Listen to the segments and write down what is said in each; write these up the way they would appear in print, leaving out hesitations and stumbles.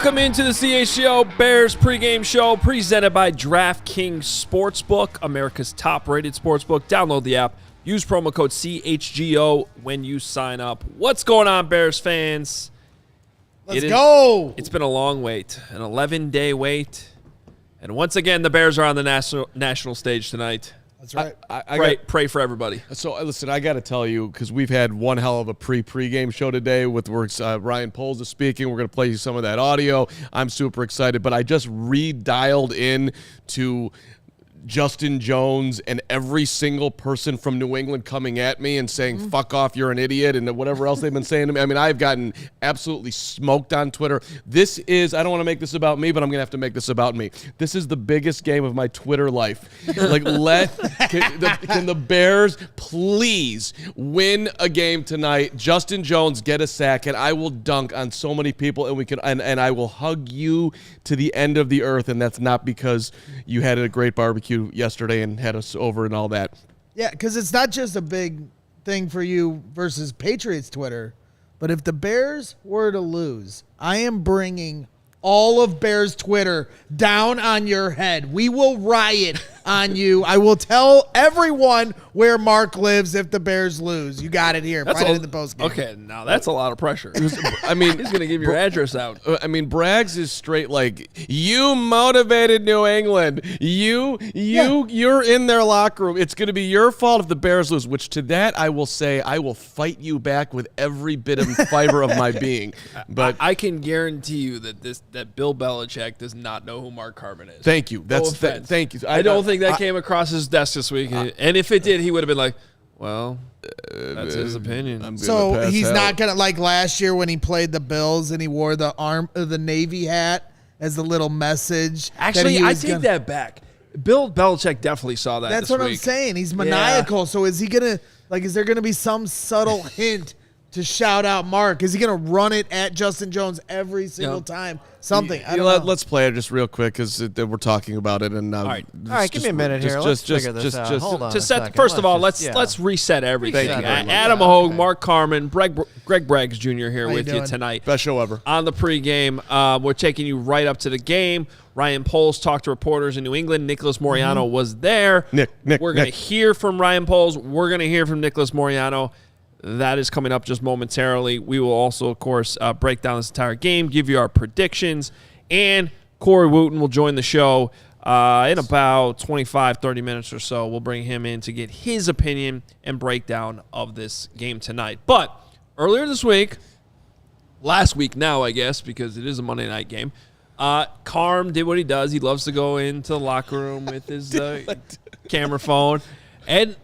Welcome into the CHGO Bears Pregame Show presented by DraftKings Sportsbook, America's top-rated sportsbook. Download the app. Use promo code CHGO when you sign up. What's going on, Bears fans? Let's go. It's been a long wait, an 11-day wait. And once again, the Bears are on the national stage tonight. That's right. Pray for everybody. So, listen, I got to tell you, because we've had one hell of a pregame show today with where Ryan Poles is speaking. We're going to play you some of that audio. I'm super excited, but I just redialed in to Justin Jones and every single person from New England coming at me and saying, fuck off, you're an idiot, and whatever else they've been saying to me. I mean, I've gotten absolutely smoked on Twitter. This is, I don't want to make this about me, but I'm going to have to make this about me. This is the biggest game of my Twitter life. Like, can the Bears please win a game tonight? Justin Jones get a sack, and I will dunk on so many people, and I will hug you to the end of the earth, and that's not because you had a great barbecue yesterday and had us over and all that. Yeah, because it's not just a big thing for you versus Patriots Twitter, but if the Bears were to lose, I am bringing all of Bears Twitter down on your head. We will riot on you. I will tell everyone where Mark lives if the Bears lose. You got it here. Find it in the postgame. Okay, now that's a lot of pressure. I mean, he's going to give your address out. I mean, Braggs is straight like, you motivated New England. You're in their locker room. It's going to be your fault if the Bears lose, which to that I will say I will fight you back with every bit of fiber of my being. But I can guarantee you that Bill Belichick does not know who Mark Carman is. Thank you. Thank you. I don't think that came across his desk this week. And if it did, he would have been like, well, that's his opinion. So he's not going to, like last year when he played the Bills and he wore the Navy hat as the little message. Actually, I take that back. Bill Belichick definitely saw that. That's what I'm saying. He's maniacal. Yeah. So is he going to, like, is there going to be some subtle hint to shout out Mark? Is he going to run it at Justin Jones every single time? Something. I don't know. Let's play it just real quick because we're talking about it. And all right, give me a minute here. Let's figure this out. Hold on. First of all, let's reset everything. Adam Hoge, Mark Carman, Greg Braggs Jr. here with you tonight. Best show ever. On the pregame, we're taking you right up to the game. Ryan Poles talked to reporters in New England. Nicholas Moreano was there. We're going to hear from Ryan Poles. We're going to hear from Nicholas Moreano. That is coming up just momentarily. We will also, of course, break down this entire game, give you our predictions, and Corey Wootton will join the show in about 25, 30 minutes or so. We'll bring him in to get his opinion and breakdown of this game tonight. But earlier this week, last week now, I guess, because it is a Monday night game, Carm did what he does. He loves to go into the locker room with his camera phone and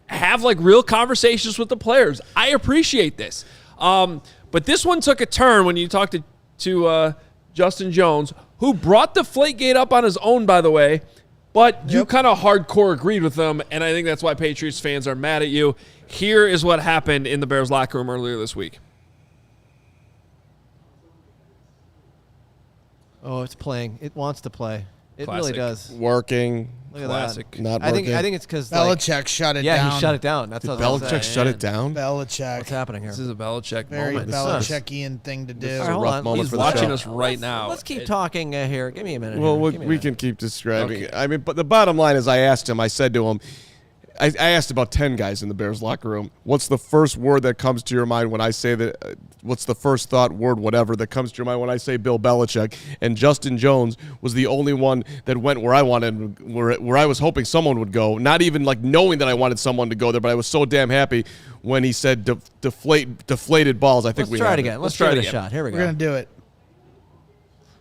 have like real conversations with the players. I appreciate this. But this one took a turn when you talked to Justin Jones, who brought Deflategate up on his own, by the way, but you kind of hardcore agreed with him, and I think that's why Patriots fans are mad at you. Here is what happened in the Bears locker room earlier this week. Oh, it's playing. It wants to play. It Classic. really does. Working. Look at Classic. that. Not I working. think it's because Belichick shut it down. Yeah, he shut it down. That's what Belichick shut it down? Belichick. What's happening here? This is a Belichick Very moment. Belichickian thing to do. All right, hold rough on. moment He's for the watching show. us right now. Let's keep talking here. Give me a minute. Well, here. we can keep describing Okay. it. I mean, but the bottom line is I said to him, I asked about 10 guys in the Bears locker room, what's the first word that comes to your mind when I say that, what's the first thought, word, whatever, that comes to your mind when I say Bill Belichick? And Justin Jones was the only one that went where I wanted, where I was hoping someone would go, not even like knowing that I wanted someone to go there, but I was so damn happy when he said deflated balls. I think Let's try it again. Let's try it a shot. Here we go. We're going to do it.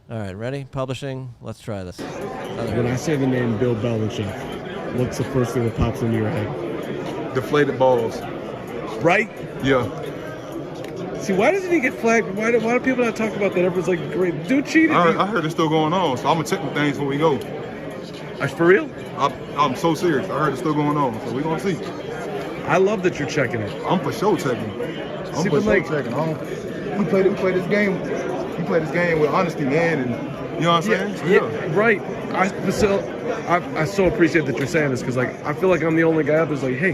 All right, ready? Publishing. Let's try this. When I say the name Bill Belichick, what's the first thing that pops into your head? Deflated balls. Right? Yeah. See, why doesn't he get flagged? Why do people not talk about that? Everyone's like, great, dude cheated. I heard it's still going on, so I'm going to check the things before we go. For real? I'm so serious. I heard it's still going on, so we're going to see. I love that you're checking it. I'm for sure checking. See, but like, We play this game. We play this game with honesty, man, and you know what I'm saying? Yeah, right. I so appreciate that you're saying this because, like, I feel like I'm the only guy out there's like, hey,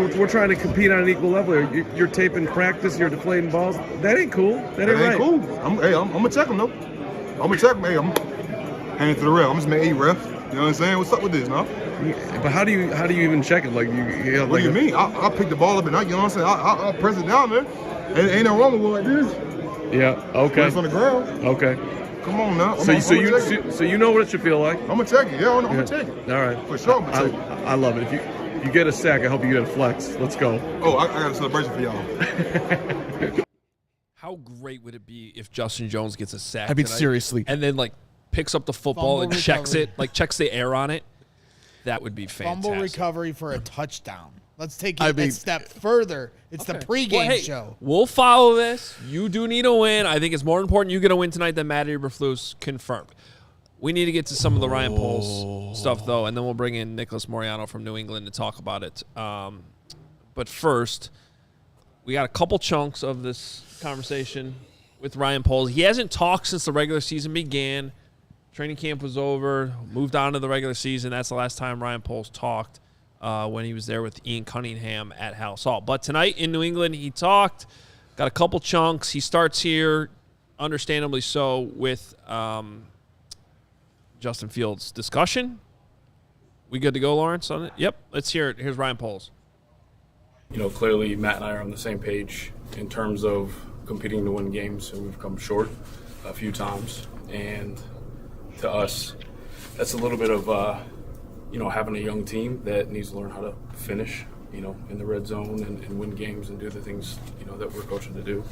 but we're trying to compete on an equal level. You're taping practice, you're deflating balls. That ain't cool. That ain't right. Cool. I'm gonna check him though. I'm gonna check him. Hey, I'm handing to the ref. I'm just making 8 refs. You know what I'm saying? What's up with this, now? But how do you even check it? Like you what do you mean? I'll pick the ball up and you know what I'm saying? I'll press it down there. Ain't no wrong with one like this. Yeah. Okay. It's on the ground. Okay. Come on now. So you know what it should feel like. I'm gonna check it. Yeah, I'm gonna check it. All right. For sure. I love it. If you get a sack, I hope you get a flex. Let's go. Oh, I got a celebration for y'all. How great would it be if Justin Jones gets a sack? I mean, tonight, seriously. and then like picks up the football and checks it, like checks the air on it. That would be fantastic. Fumble recovery for a touchdown. Let's take it a step further. It's the pregame show. We'll follow this. You do need a win. I think it's more important you get a win tonight than Matt Eberflus. Confirmed. We need to get to some of the Ryan Poles stuff, though, and then we'll bring in Nicholas Moreano from New England to talk about it. But first, we got a couple chunks of this conversation with Ryan Poles. He hasn't talked since the regular season began. Training camp was over, moved on to the regular season. That's the last time Ryan Poles talked when he was there with Ian Cunningham at House Hall. But tonight in New England, he talked, got a couple chunks. He starts here, understandably so, with Justin Fields' discussion. We good to go, Lawrence, on it? Yep, let's hear it. Here's Ryan Poles. You know, clearly Matt and I are on the same page in terms of competing to win games, and we've come short a few times. And to us, that's a little bit of, having a young team that needs to learn how to finish, in the red zone and win games and do the things, that we're coaching to do.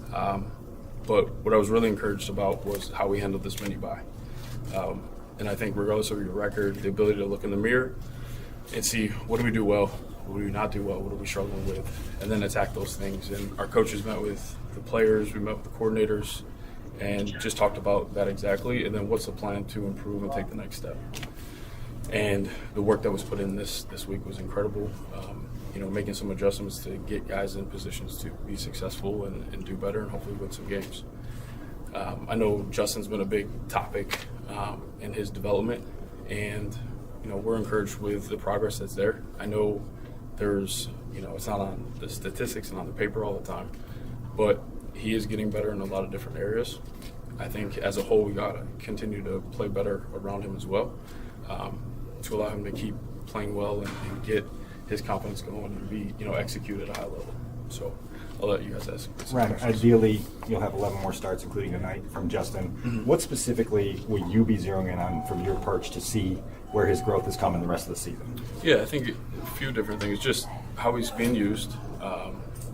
But what I was really encouraged about was how we handled this mini bye. And I think regardless of your record, the ability to look in the mirror and see what do we do well, what do we not do well, what are we struggling with, and then attack those things. And our coaches met with the players, we met with the coordinators, and just talked about that exactly, and then what's the plan to improve and take the next step. And the work that was put in this week was incredible. Making some adjustments to get guys in positions to be successful and do better and hopefully win some games. I know Justin's been a big topic in his development, and we're encouraged with the progress that's there. I know there's it's not on the statistics and on the paper all the time, but he is getting better in a lot of different areas. I think as a whole we got to continue to play better around him as well, to allow him to keep playing well and get his confidence going and be execute at a high level. So I'll let you guys ask. Right. Ideally, you'll have 11 more starts, including tonight, from Justin. Mm-hmm. What specifically will you be zeroing in on from your perch to see where his growth has come in the rest of the season? Yeah, I think a few different things. Just how he's being used.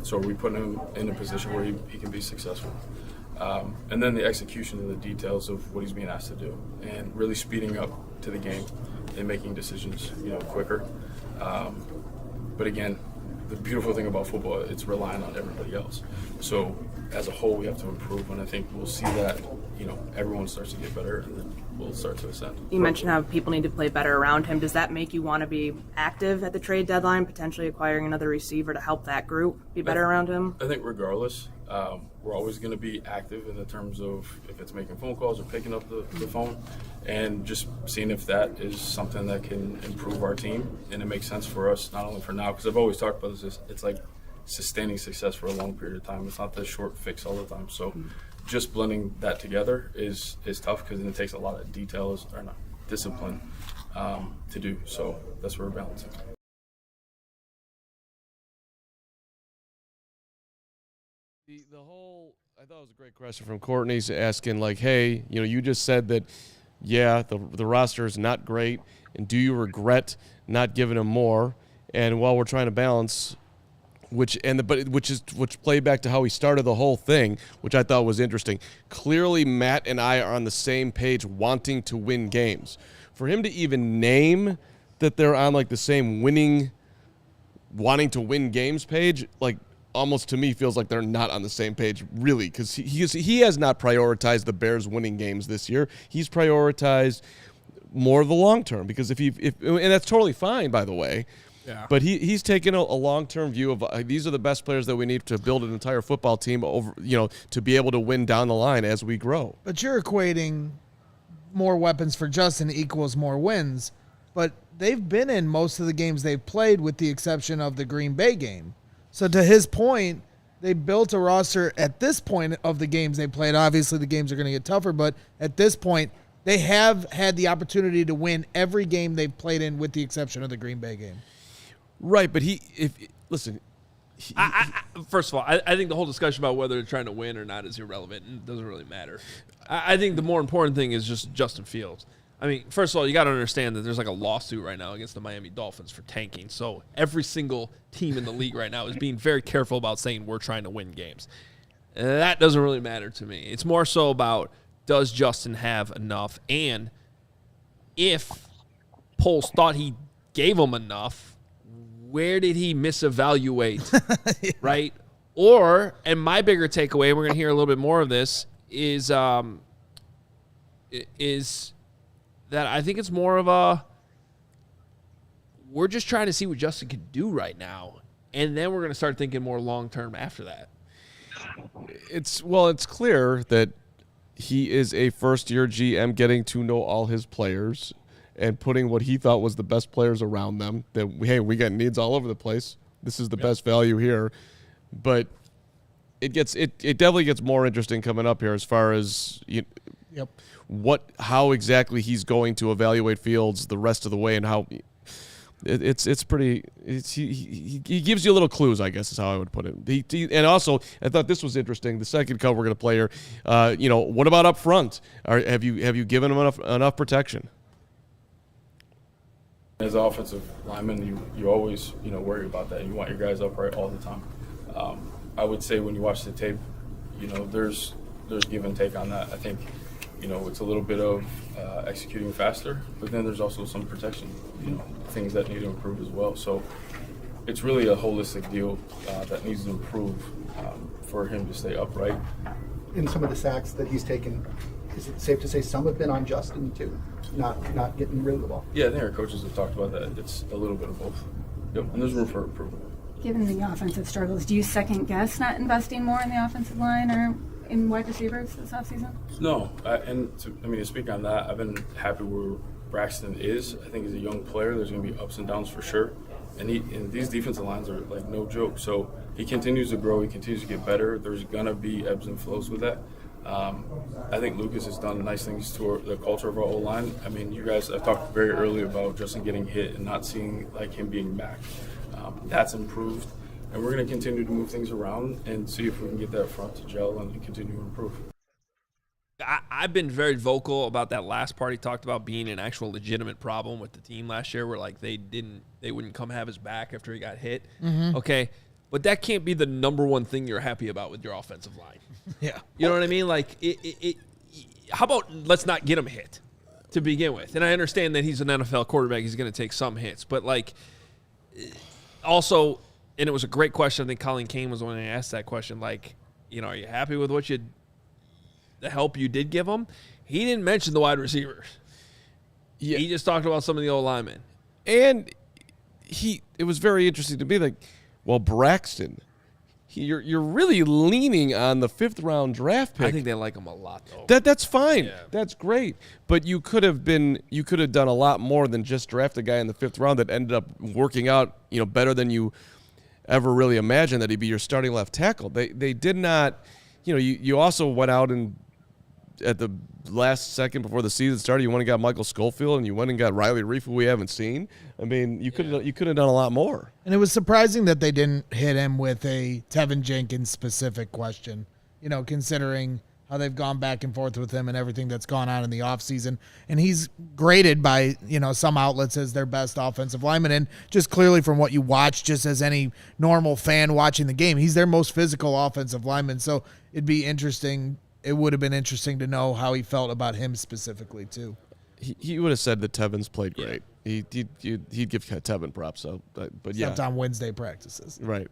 So we put him in a position where he can be successful. And then the execution and the details of what he's being asked to do, and really speeding up to the game and making decisions, quicker. But again, the beautiful thing about football, it's relying on everybody else. So as a whole, we have to improve, and I think we'll see that, everyone starts to get better, and then we'll start to ascend. You mentioned how people need to play better around him. Does that make you want to be active at the trade deadline, potentially acquiring another receiver to help that group be better around him? I think regardless, we're always going to be active in the terms of if it's making phone calls or picking up the phone, and just seeing if that is something that can improve our team and it makes sense for us, not only for now, because I've always talked about this, it's like sustaining success for a long period of time. It's not the short fix all the time. So just blending that together is tough, because it takes a lot of details or not discipline to do. So that's where we're balancing. I thought it was a great question from Courtney's asking, like, hey, you just said that, the roster is not great, and do you regret not giving him more? And while we're trying to balance, which played back to how he started the whole thing, which I thought was interesting. Clearly, Matt and I are on the same page, wanting to win games. For him to even name that they're on like the same wanting to win games page, like, almost to me feels like they're not on the same page, really, because he has not prioritized the Bears winning games this year. He's prioritized more of the long term, because if and that's totally fine, by the way. Yeah. But he's taken a long-term view of these are the best players that we need to build an entire football team over, to be able to win down the line as we grow. But you're equating more weapons for Justin equals more wins. but they've been in most of the games they've played with the exception of the Green Bay game. So to his point, they built a roster at this point of the games they played. Obviously, the games are going to get tougher, but at this point, they have had the opportunity to win every game they've played in with the exception of the Green Bay game. Right, but first of all, I think the whole discussion about whether they're trying to win or not is irrelevant and doesn't really matter. I think the more important thing is just Justin Fields. I mean, first of all, you got to understand that there's like a lawsuit right now against the Miami Dolphins for tanking. So every single team in the league right now is being very careful about saying we're trying to win games. That doesn't really matter to me. It's more so about, does Justin have enough? And if Poles thought he gave him enough, where did he misevaluate, yeah. Right? Or, and my bigger takeaway, and we're going to hear a little bit more of this, is that I think it's more of a, we're just trying to see what Justin can do right now, and then we're going to start thinking more long-term after that. It's clear that he is a first-year GM getting to know all his players and putting what he thought was the best players around them. That, hey, we got needs all over the place. This is the best value here. But it definitely gets more interesting coming up here as far as how exactly he's going to evaluate Fields the rest of the way, and how he gives you little clues, I guess is how I would put it. And also, I thought this was interesting. The second cut we're going to play here. What about up front? Have you given him enough protection? As an offensive lineman, you always worry about that. You want your guys upright all the time. I would say when you watch the tape, there's give and take on that. I think it's a little bit of executing faster, but then there's also some protection, things that need to improve as well. So it's really a holistic deal that needs to improve for him to stay upright. In some of the sacks that he's taken, is it safe to say some have been on Justin too, not getting rid of the ball? Yeah, I think our coaches have talked about that. It's a little bit of both. Yep, and there's room for improvement. Given the offensive struggles, do you second guess not investing more in the offensive line or in wide receivers this offseason? No, to speak on that, I've been happy where Braxton is. I think he's a young player. There's going to be ups and downs for sure. And these defensive lines are like no joke. So he continues to grow. He continues to get better. There's going to be ebbs and flows with that. I think Lucas has done nice things to the culture of our O-line. I mean, you guys, I talked very early about Justin getting hit and not seeing like him being back. That's improved. And we're going to continue to move things around and see if we can get that front to gel and continue to improve. I've been very vocal about that last part. He talked about being an actual legitimate problem with the team last year, where like they wouldn't come have his back after he got hit. Mm-hmm. Okay, but that can't be the number one thing you're happy about with your offensive line. Yeah, you know what I mean? Like, how about let's not get him hit to begin with? And I understand that he's an NFL quarterback; he's going to take some hits, but like, also. And it was a great question. I think Colin Kane was the one who asked that question. Like, are you happy with the help you did give him? He didn't mention the wide receivers. Yeah. He just talked about some of the old linemen. And it was very interesting to me. Like, well, Braxton, you're really leaning on the 5th round draft pick. I think they like him a lot, though. That's fine. Yeah. That's great. But you could have done a lot more than just draft a guy in the 5th round that ended up working out, better than you ever really imagined that he'd be your starting left tackle. They did not, you also went out and at the last second before the season started, you went and got Michael Schofield and you went and got Riley Reif, who we haven't seen. I mean, you could have done a lot more. And it was surprising that they didn't hit him with a Tevin Jenkins specific question, considering how they've gone back and forth with him and everything that's gone on in the offseason. And he's graded by, some outlets as their best offensive lineman. And just clearly from what you watch, just as any normal fan watching the game, he's their most physical offensive lineman. So it would have been interesting to know how he felt about him specifically too. He would have said that Tevin's played great. Yeah. He'd give Tevin props. So, but yeah. Except on Wednesday practices. Right.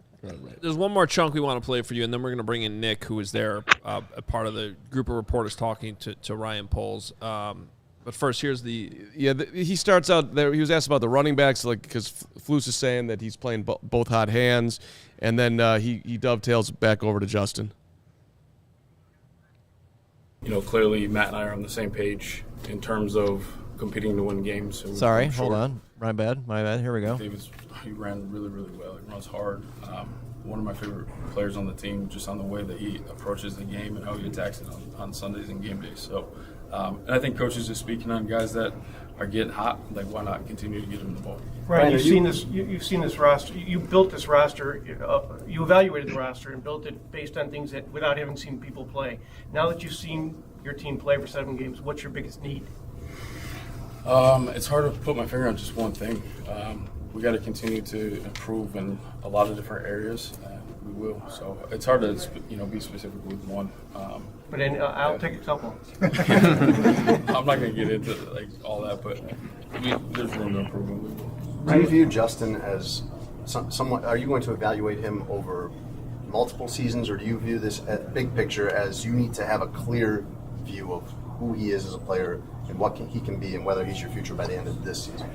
There's one more chunk we want to play for you, and then we're going to bring in Nick, who was there, a part of the group of reporters talking to Ryan Poles. But first, here's he starts out there. He was asked about the running backs, like because Flus is saying that he's playing both hot hands, and then he dovetails back over to Justin. Clearly Matt and I are on the same page in terms of competing to win games. So Sorry, hold on. My bad. Here we go. He ran really, really well. He runs hard. One of my favorite players on the team, just on the way that he approaches the game and how he attacks it on Sundays and game days. So, and I think coaches are speaking on guys that are getting hot. Like, why not continue to get them the ball? Right. You've seen this. You've seen this roster. You built this roster. You evaluated the roster and built it based on things that without having seen people play. Now that you've seen your team play for 7 games, what's your biggest need? It's hard to put my finger on just one thing. We got to continue to improve in a lot of different areas, and we will. So it's hard to be specific with one. But then I'll take a couple. I'm not going to get into all that, but there's room to improve. Do you view Justin as somewhat? Are you going to evaluate him over multiple seasons, or do you view this big picture as you need to have a clear view of who he is as a player and what he can be, and whether he's your future by the end of this season?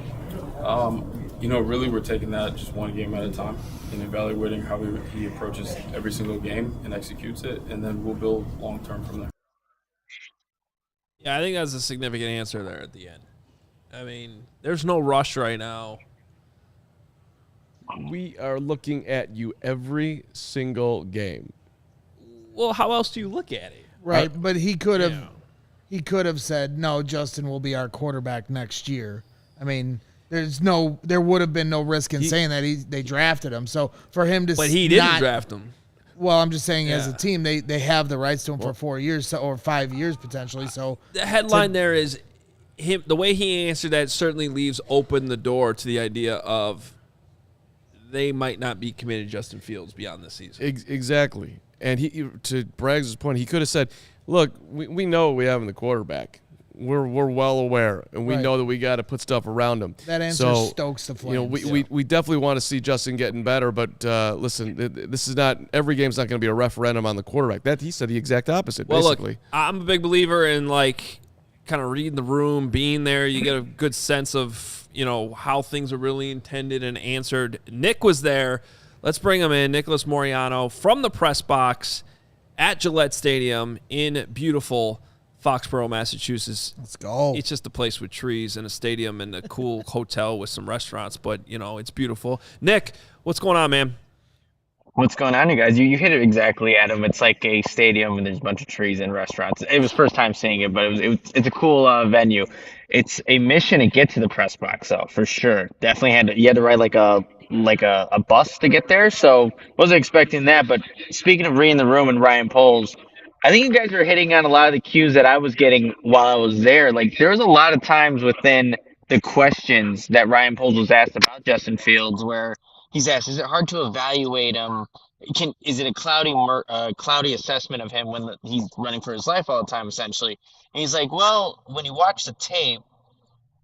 Really, we're taking that just one game at a time and evaluating how he approaches every single game and executes it, and then we'll build long term from there. Yeah, I think that's a significant answer there at the end. I mean, there's no rush right now. We are looking at you every single game. Well, how else do you look at it? Right, but he could have said, no, Justin will be our quarterback next year. I mean, there would have been no risk in saying that they drafted him. So for him to, but he didn't draft him. Well, I'm just saying, as a team, they have the rights to him for 4 years, or 5 years potentially. So the headline there is him. The way he answered that certainly leaves open the door to the idea of they might not be committed to Justin Fields beyond this season. Exactly, and to Braggs' point, he could have said, "Look, we know what we have in the quarterback. We're well aware, and we know that we got to put stuff around him." That answer stokes the flames. We definitely want to see Justin getting better, but listen, this is not every game's not going to be a referendum on the quarterback. That he said the exact opposite. Well, basically, look, I'm a big believer in kind of reading the room, being there. You get a good sense of how things are really intended and answered. Nick was there. Let's bring him in. Nicholas Moreano from the press box at Gillette Stadium in beautiful Foxborough, Massachusetts. Let's go. It's just a place with trees and a stadium and a cool hotel with some restaurants, but, it's beautiful. Nick, what's going on, man? What's going on, you guys? You hit it exactly, Adam. It's like a stadium, and there's a bunch of trees and restaurants. It was first time seeing it, but it's a cool venue. It's a mission to get to the press box, though, for sure. Definitely you had to ride like a bus to get there, so wasn't expecting that. But speaking of reading the room and Ryan Poles, I think you guys are hitting on a lot of the cues that I was getting while I was there. There was a lot of times within the questions that Ryan Poles was asked about Justin Fields where he's asked, is it hard to evaluate him? Is it a cloudy assessment of him when he's running for his life all the time, essentially? And he's like, well, when you watch the tape,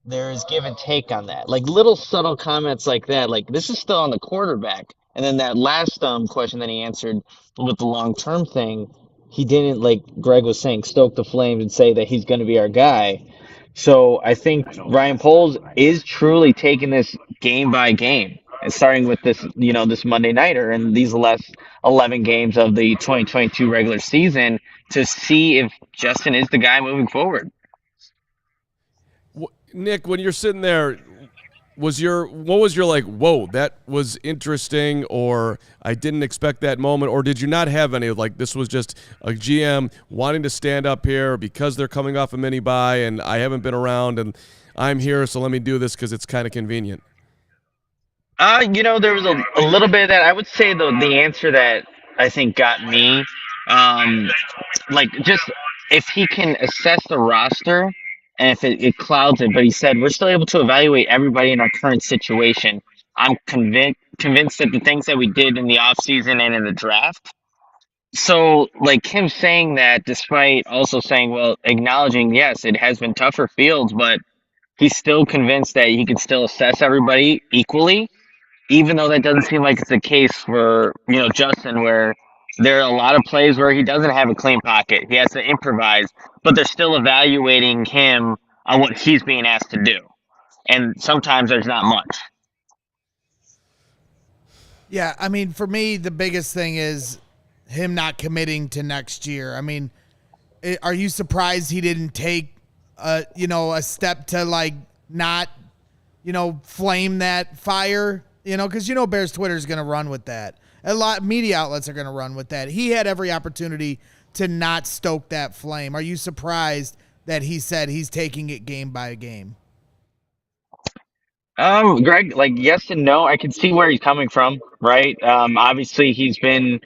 there is give and take on that. Little subtle comments like that. This is still on the quarterback. And then that last question that he answered with the long-term thing, he didn't, like Greg was saying, stoke the flames and say that he's going to be our guy. So I think Ryan Poles is truly taking this game by game, and starting with this, this Monday nighter and these last 11 games of the 2022 regular season to see if Justin is the guy moving forward. Nick, when you're sitting there, what was your whoa, that was interesting, or I didn't expect that moment, or did you not have any this was just a GM wanting to stand up here because they're coming off a mini bye and I haven't been around and I'm here, so let me do this because it's kind of convenient? There was a little bit of that. I would say the answer that I think got me, just if he can assess the roster and if it clouds it, but he said we're still able to evaluate everybody in our current situation. I'm convinced that the things that we did in the offseason and in the draft. So, him saying that, despite also saying, well, acknowledging, yes, it has been tough for Fields, but he's still convinced that he can still assess everybody equally, even though that doesn't seem like it's the case for, Justin, where there are a lot of plays where he doesn't have a clean pocket. He has to improvise, but they're still evaluating him on what he's being asked to do. And sometimes there's not much. Yeah, I mean, for me, the biggest thing is him not committing to next year. I mean, are you surprised he didn't take a step to like not, flame that fire, because Bears Twitter is going to run with that. A lot of media outlets are going to run with that. He had every opportunity to not stoke that flame. Are you surprised that he said he's taking it game by game? Greg, like yes and no. I can see where he's coming from, right? Obviously he's been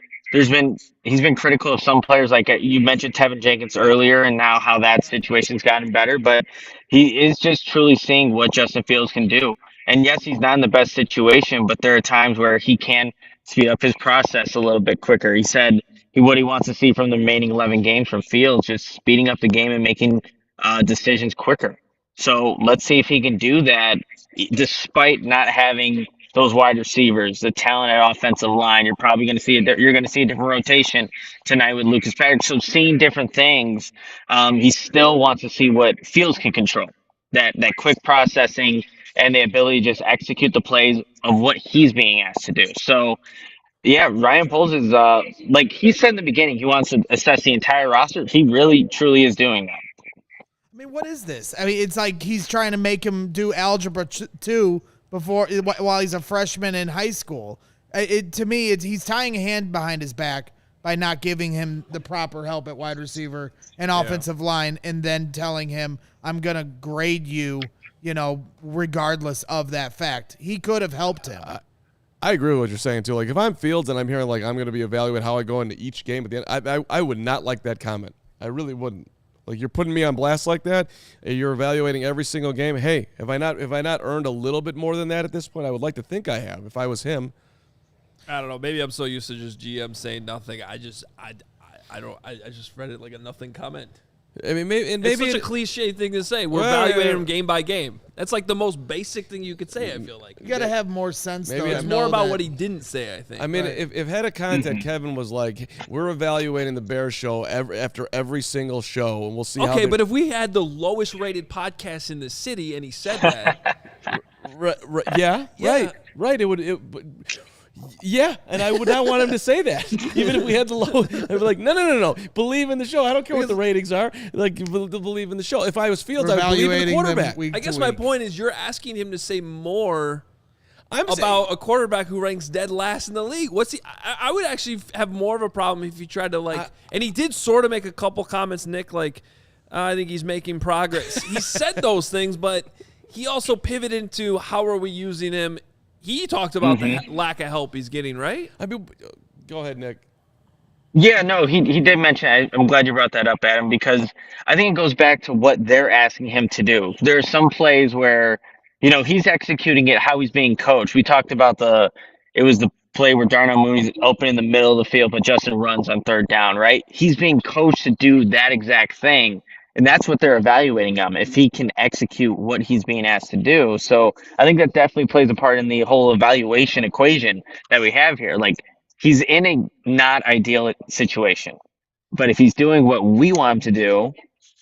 critical of some players, like you mentioned Tevin Jenkins earlier, and now how that situation's gotten better. But he is just truly seeing what Justin Fields can do. And yes, he's not in the best situation, but there are times where he can speed up his process a little bit quicker. He said what he wants to see from the remaining 11 games from Fields, just speeding up the game and making decisions quicker. So let's see if he can do that despite not having those wide receivers, the talent at offensive line. You're probably going to see you're going to see a different rotation tonight with Lucas Patrick. So seeing different things, he still wants to see what Fields can control. That quick processing and the ability to just execute the plays of what he's being asked to do. So yeah, Ryan Poles is like he said in the beginning, he wants to assess the entire roster. He really truly is doing that. I mean, what is this? I mean, it's like he's trying to make him do algebra 2 while he's a freshman in high school. To me, he's tying a hand behind his back by not giving him the proper help at wide receiver and offensive line, and then telling him, I'm going to grade you, regardless of that fact. He could have helped him. I agree with what you're saying, too. Like, if I'm Fields and I'm hearing, like, I'm going to be evaluated how I go into each game at the end, I would not like that comment. I really wouldn't. Like, you're putting me on blast like that. You're evaluating every single game. Hey, have I not earned a little bit more than that at this point? I would like to think I have if I was him. I don't know. Maybe I'm so used to just GM saying nothing. I just read it like a nothing comment. I mean, maybe it's such a cliche thing to say. We're evaluating him game by game. That's like the most basic thing you could say, I feel like. You got to have more sense, though. It's more about what he didn't say, I think. I mean, if head of content Kevin was like, we're evaluating the Bears show after every single show, and we'll see how. Okay, but if we had the lowest rated podcast in the city and he said that. Right. It would. Yeah, and I would not want him to say that. Even if we had the low, I'd be like, no. Believe in the show. I don't care what the ratings are. Like, believe in the show. If I was Fields, I would believe in the quarterback. I guess my point is you're asking him to say more about a quarterback who ranks dead last in the league. I would actually have more of a problem if he tried to, and he did sort of make a couple comments, Nick, like, I think he's making progress. He said those things, but he also pivoted into how are we using him. He talked about the lack of help he's getting, right? I mean, go ahead, Nick. Yeah, no, he did mention it. I'm glad you brought that up, Adam, because I think it goes back to what they're asking him to do. There are some plays where, he's executing it how he's being coached. We talked about it was the play where Darnell Mooney's open in the middle of the field, but Justin runs on third down, right? He's being coached to do that exact thing. And that's what they're evaluating him, if he can execute what he's being asked to do. So I think that definitely plays a part in the whole evaluation equation that we have here. Like, he's in a not ideal situation. But if he's doing what we want him to do,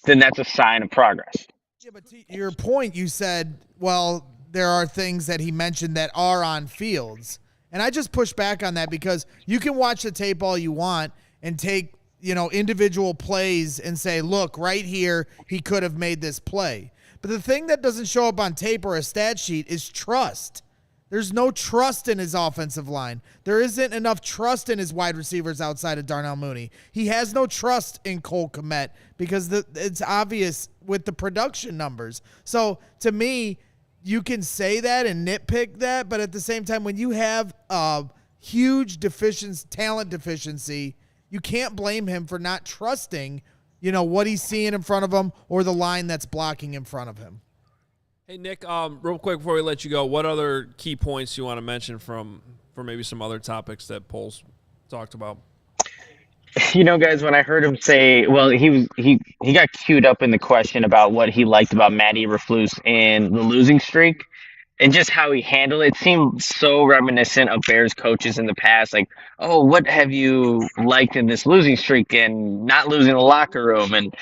then that's a sign of progress. Yeah, but to your point, you said, well, there are things that he mentioned that are on Fields. And I just push back on that because you can watch the tape all you want and take individual plays and say, look, right here, he could have made this play. But the thing that doesn't show up on tape or a stat sheet is trust. There's no trust in his offensive line. There isn't enough trust in his wide receivers outside of Darnell Mooney. He has no trust in Cole Kmet because it's obvious with the production numbers. So to me, you can say that and nitpick that, but at the same time, when you have a huge talent deficiency, you can't blame him for not trusting, what he's seeing in front of him or the line that's blocking in front of him. Hey, Nick, real quick before we let you go, what other key points you want to mention for maybe some other topics that Poles talked about? Guys, when I heard him say, well, he got queued up in the question about what he liked about Matt Eberflus in the losing streak. And just how he handled it seemed so reminiscent of Bears coaches in the past. Like, oh, what have you liked in this losing streak and not losing the locker room? And,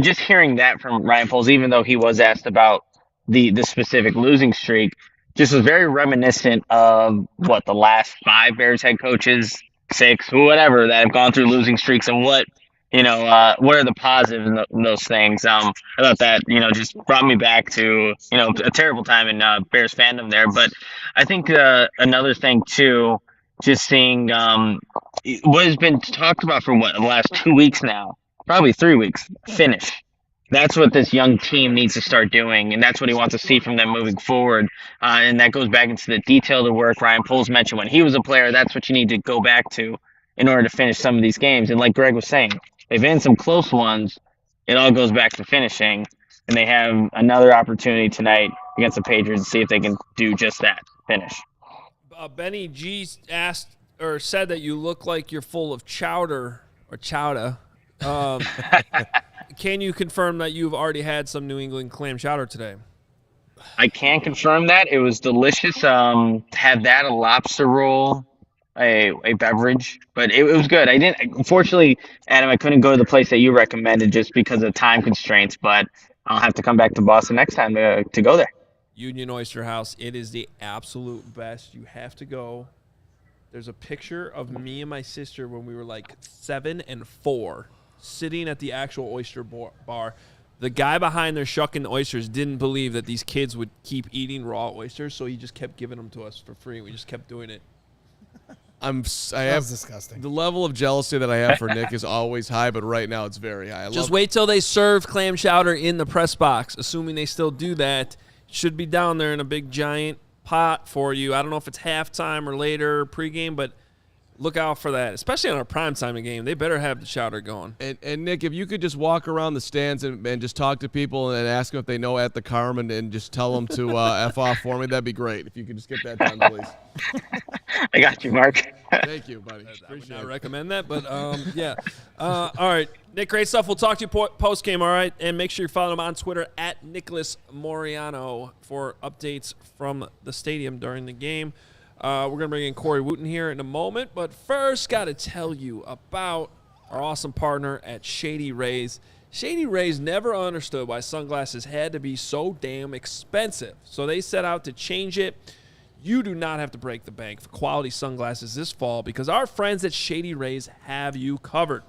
just hearing that from Ryan Poles, even though he was asked about the specific losing streak, just was very reminiscent of what the last 5 Bears head coaches, 6, whatever, that have gone through losing streaks and what what are the positives in those things? I thought that, just brought me back to, a terrible time in Bears fandom there. But I think another thing, too, just seeing what has been talked about for the last 2 weeks now, probably 3 weeks, finish. That's what this young team needs to start doing, and that's what he wants to see from them moving forward. And that goes back into the detail of the work Ryan Poles mentioned when he was a player. That's what you need to go back to in order to finish some of these games. And like Greg was saying, they've been some close ones. It all goes back to finishing, and they have another opportunity tonight against the Patriots to see if they can do just that, finish. Benny G asked or said that you look like you're full of chowder or chowder. Can you confirm that you've already had some New England clam chowder today? I can confirm that. It was delicious. Had that, a lobster roll, a beverage, but it was good. Unfortunately, Adam, I couldn't go to the place that you recommended just because of time constraints, but I'll have to come back to Boston next time to go there. Union Oyster House. It is the absolute best. You have to go. There's a picture of me and my sister when we were like 7 and 4 sitting at the actual oyster bar. The guy behind there shucking the oysters didn't believe that these kids would keep eating raw oysters, so he just kept giving them to us for free. We just kept doing it. That's disgusting. The level of jealousy that I have for Nick is always high, but right now it's very high. Just wait till they serve clam chowder in the press box. Assuming they still do that, it should be down there in a big giant pot for you. I don't know if it's halftime or later pregame, but look out for that, especially on a primetime game. They better have the chowder going. And Nick, if you could just walk around the stands and just talk to people and ask them if they know at the Carman and just tell them to F off for me, that'd be great. If you could just get that done, please. I got you, Mark. Thank you, buddy. I would not recommend that, but yeah. All right, Nick, great stuff. We'll talk to you post-game, all right? And make sure you follow him on Twitter at Nicholas Moreano for updates from the stadium during the game. We're going to bring in Corey Wootton here in a moment, but first got to tell you about our awesome partner at Shady Rays. Shady Rays never understood why sunglasses had to be so damn expensive, so they set out to change it. You do not have to break the bank for quality sunglasses this fall because our friends at Shady Rays have you covered.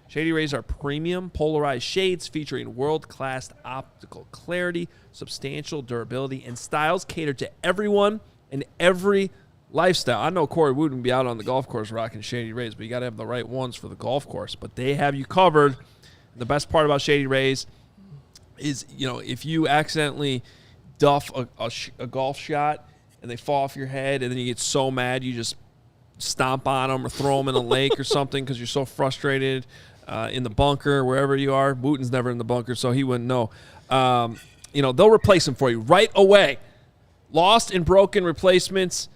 Shady Rays are premium polarized shades featuring world-class optical clarity, substantial durability, and styles catered to everyone and every lifestyle. I know Corey Wootton be out on the golf course rocking Shady Rays, but you got to have the right ones for the golf course. But they have you covered. The best part about Shady Rays is, if you accidentally duff a golf shot and they fall off your head and then you get so mad you just stomp on them or throw them in a lake or something because you're so frustrated in the bunker, wherever you are. Wootton's never in the bunker, so he wouldn't know. They'll replace them for you right away. Lost and broken replacements.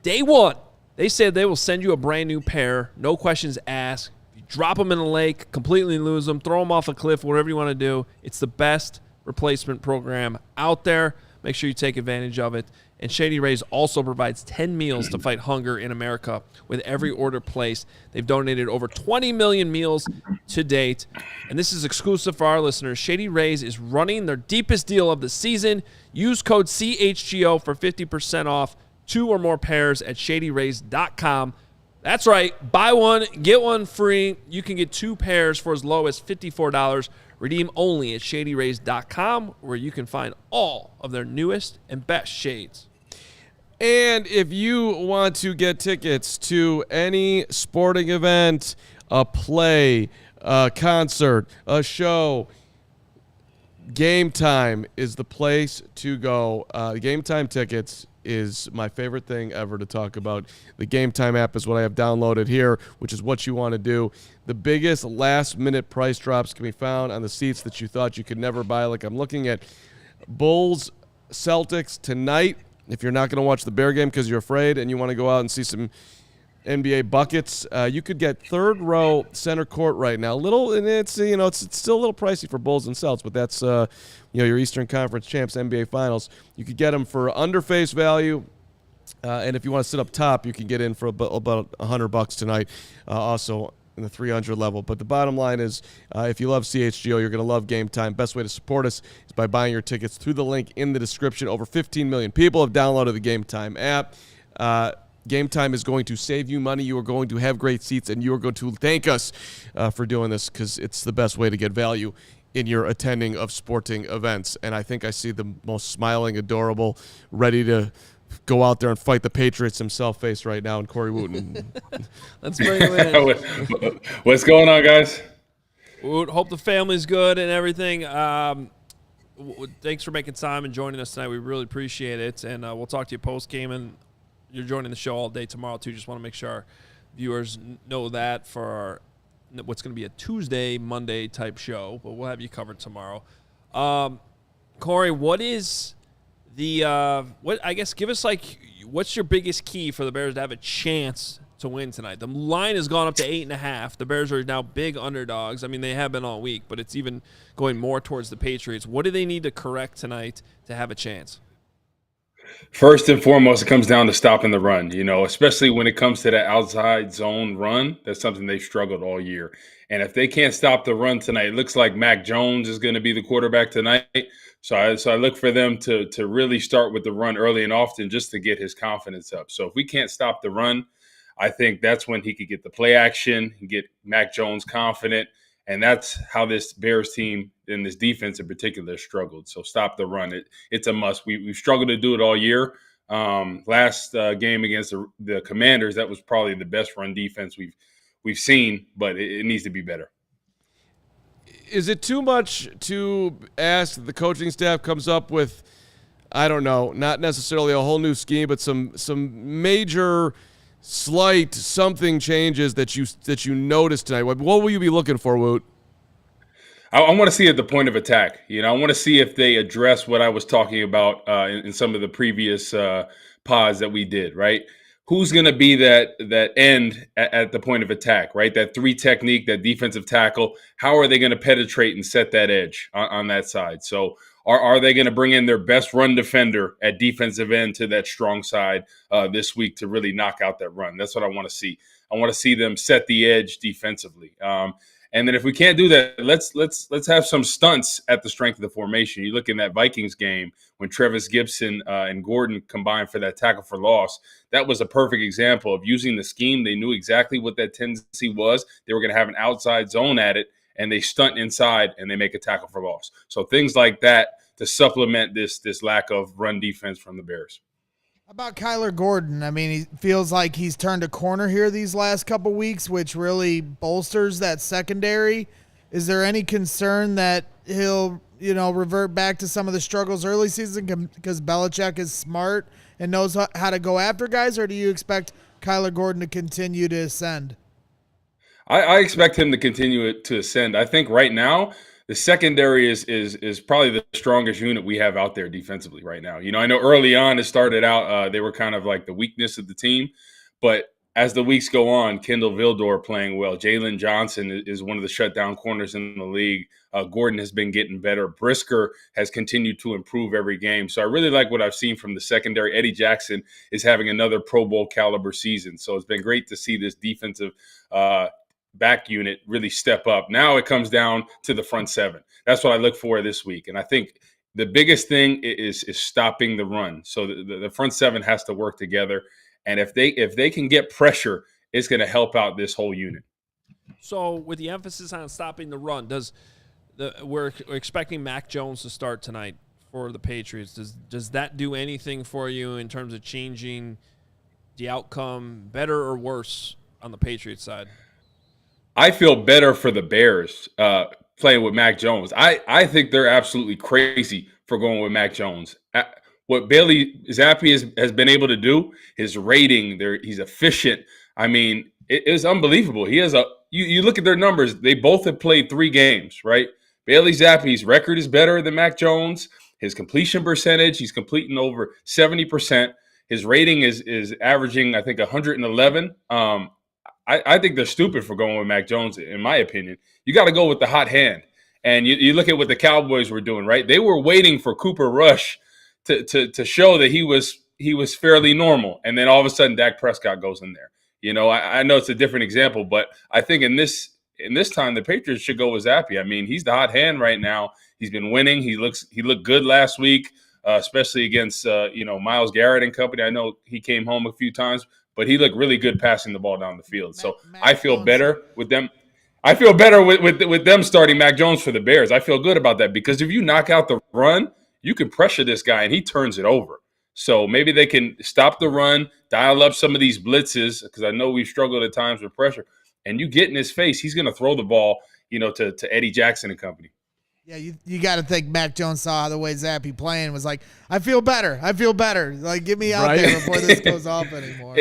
Day one, they said they will send you a brand new pair, no questions asked. You drop them in a lake, completely lose them, throw them off a cliff, whatever you want to do. It's the best replacement program out there. Make sure you take advantage of it. And Shady Rays also provides 10 meals to fight hunger in America with every order placed. They've donated over 20 million meals to date. And this is exclusive for our listeners. Shady Rays is running their deepest deal of the season. Use code CHGO for 50% off 2 or more pairs at shadyrays.com. That's right. Buy one, get one free. You can get 2 pairs for as low as $54. Redeem only at shadyrays.com, where you can find all of their newest and best shades. And if you want to get tickets to any sporting event, a play, a concert, a show, Game Time is the place to go. Game Time tickets is my favorite thing ever to talk about. The Game Time app is what I have downloaded here, which is what you want to do. The biggest last-minute price drops can be found on the seats that you thought you could never buy. Like I'm looking at Bulls Celtics tonight. If you're not going to watch the Bear game because you're afraid and you want to go out and see some NBA buckets, you could get third row center court right now. It's still a little pricey for Bulls and Celts, but that's your Eastern Conference champs NBA Finals. You could get them for under face value, and if you want to sit up top, you can get in for about $100 tonight. Also in the 300 level. But the bottom line is, if you love CHGO, you're going to love Game Time. Best way to support us is by buying your tickets through the link in the description. Over 15 million people have downloaded the Game Time app. Game Time is going to save you money. You are going to have great seats, and you are going to thank us for doing this because it's the best way to get value in your attending of sporting events. And I think I see the most smiling, adorable, ready to go out there and fight the Patriots himself face right now in Corey Wootton. Let's bring him in. What's going on, guys? Hope the family's good and everything. Thanks for making time and joining us tonight. We really appreciate it. And we'll talk to you post-game. And you're joining the show all day tomorrow, too. Just want to make sure our viewers know that for our what's going to be a Tuesday, Monday type show, but we'll have you covered tomorrow. Corey, what is the I guess give us what's your biggest key for the Bears to have a chance to win tonight? The line has gone up to 8.5. The Bears are now big underdogs. I mean, they have been all week, but it's even going more towards the Patriots. What do they need to correct tonight to have a chance? First and foremost, it comes down to stopping the run, especially when it comes to that outside zone run. That's something they've struggled all year. And if they can't stop the run tonight, it looks like Mac Jones is going to be the quarterback tonight. So I look for them to really start with the run early and often just to get his confidence up. So if we can't stop the run, I think that's when he could get the play action and get Mac Jones confident. And that's how this Bears team and this defense in particular struggled. So stop the run. It's a must. We've struggled to do it all year. Last game against the Commanders, that was probably the best run defense we've seen, but it needs to be better. Is it too much to ask that the coaching staff comes up with, I don't know, not necessarily a whole new scheme, but some major slight something changes that you noticed tonight? What will you be looking for, Woot? I want to see at the point of attack. I want to see if they address what I was talking about in some of the previous pods that we did, right? Who's going to be that end at the point of attack, right? That 3 technique, that defensive tackle. How are they going to penetrate and set that edge on that side? So are they going to bring in their best run defender at defensive end to that strong side this week to really knock out that run? That's what I want to see. I want to see them set the edge defensively. And then if we can't do that, let's have some stunts at the strength of the formation. You look in that Vikings game when Trevis Gibson and Gordon combined for that tackle for loss. That was a perfect example of using the scheme. They knew exactly what that tendency was. They were going to have an outside zone at it, and they stunt inside and they make a tackle for loss. So things like that to supplement this lack of run defense from the Bears. How about Kyler Gordon? I mean, he feels like he's turned a corner here these last couple weeks, which really bolsters that secondary. Is there any concern that he'll, revert back to some of the struggles early season because Belichick is smart and knows how to go after guys, or do you expect Kyler Gordon to continue to ascend? I expect him to continue to ascend. I think right now the secondary is probably the strongest unit we have out there defensively right now. I know early on it started out they were kind of like the weakness of the team, but as the weeks go on, Kendall Vildor playing well. Jalen Johnson is one of the shutdown corners in the league. Gordon has been getting better. Brisker has continued to improve every game. So I really like what I've seen from the secondary. Eddie Jackson is having another Pro Bowl caliber season. So it's been great to see this defensive back unit really step up. Now it comes down to the front 7. That's what I look for this week. And I think the biggest thing is stopping the run. So the front 7 has to work together. And if they can get pressure, it's going to help out this whole unit. So with the emphasis on stopping the run, we're expecting Mac Jones to start tonight for the Patriots. Does that do anything for you in terms of changing the outcome, better or worse, on the Patriots side? I feel better for the Bears playing with Mac Jones. I think they're absolutely crazy for going with Mac Jones. What Bailey Zappi has been able to do, his rating, he's efficient. I mean, it is unbelievable. He has you look at their numbers, they both have played 3 games, right? Bailey Zappi's record is better than Mac Jones. His completion percentage, he's completing over 70%. His rating is averaging, I think, 111. I think they're stupid for going with Mac Jones, in my opinion. You got to go with the hot hand. And you look at what the Cowboys were doing, right? They were waiting for Cooper Rush to show that he was fairly normal. And then all of a sudden, Dak Prescott goes in there. I know it's a different example, but I think in this time, the Patriots should go with Zappi. I mean, he's the hot hand right now. He's been winning. He looked good last week, especially against Myles Garrett and company. I know he came home a few times, but he looked really good passing the ball down the field. So I feel better with them. I feel better with them starting Mac Jones for the Bears. I feel good about that because if you knock out the run, you can pressure this guy and he turns it over. So maybe they can stop the run, dial up some of these blitzes because I know we've struggled at times with pressure. And you get in his face, he's going to throw the ball, to Eddie Jackson and company. Yeah, you got to think Mac Jones saw the way Zappe playing was like, I feel better. Like, get me out there before this goes off anymore.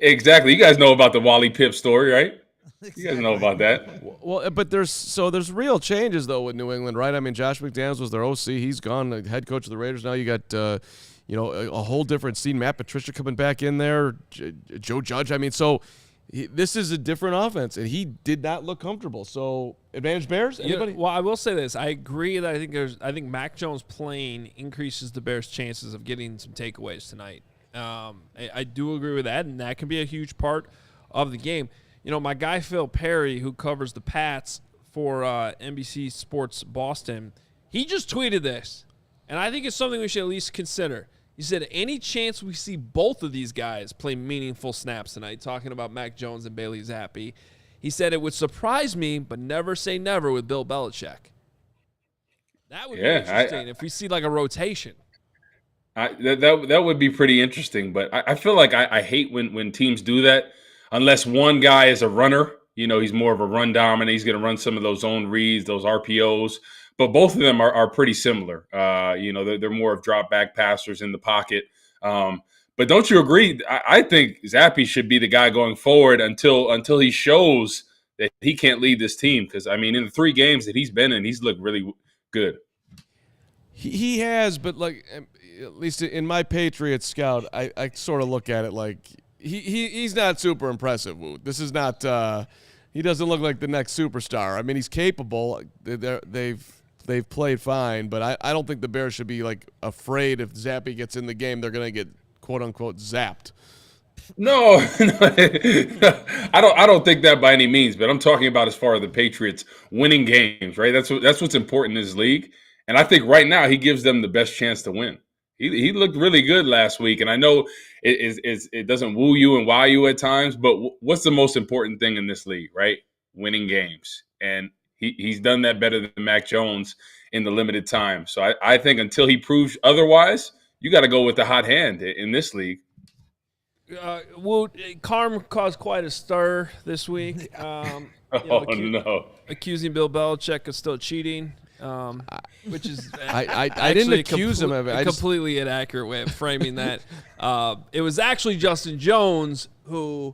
Exactly. You guys know about the Wally Pipp story, right? Exactly. You guys know about that. Well, but there's real changes, though, with New England, right? I mean, Josh McDaniels was their OC. He's gone, the head coach of the Raiders. Now you got, a whole different scene. Matt Patricia coming back in there, Joe Judge. I mean, this is a different offense, and he did not look comfortable. So, advantage Bears? Anybody? Well, I will say this. I agree that I think Mac Jones playing increases the Bears' chances of getting some takeaways tonight. I do agree with that, and that can be a huge part of the game. My guy Phil Perry, who covers the Pats for NBC Sports Boston, he just tweeted this, and I think it's something we should at least consider. He said, any chance we see both of these guys play meaningful snaps tonight, talking about Mac Jones and Bailey Zappi, he said it would surprise me, but never say never with Bill Belichick. That would be interesting if we see like a rotation. That would be pretty interesting, but I feel like I hate when teams do that unless one guy is a runner. He's more of a run dominant. He's going to run some of those zone reads, those RPOs. But both of them are pretty similar. They're more of drop back passers in the pocket. But don't you agree? I think Zappi should be the guy going forward until he shows that he can't lead this team. Because, I mean, in the 3 games that he's been in, he's looked really good. He has, but like at least in my Patriots scout, I sort of look at it like he's not super impressive, Woot. This is not he doesn't look like the next superstar. I mean, he's capable. They've played fine, but I don't think the Bears should be like afraid if Zappe gets in the game, they're going to get quote unquote zapped. No, I don't think that by any means, but I'm talking about as far as the Patriots winning games, right? That's what's important in this league. And I think right now he gives them the best chance to win. He looked really good last week, and I know it doesn't woo you and wow you at times, but what's the most important thing in this league, right? Winning games. And he's done that better than Mac Jones in the limited time. So I think until he proves otherwise, you got to go with the hot hand in this league. Carm caused quite a stir this week. No. Accusing Bill Belichick of still cheating. Which is I didn't accuse him of it. A completely inaccurate way of framing that. It was actually Justin Jones who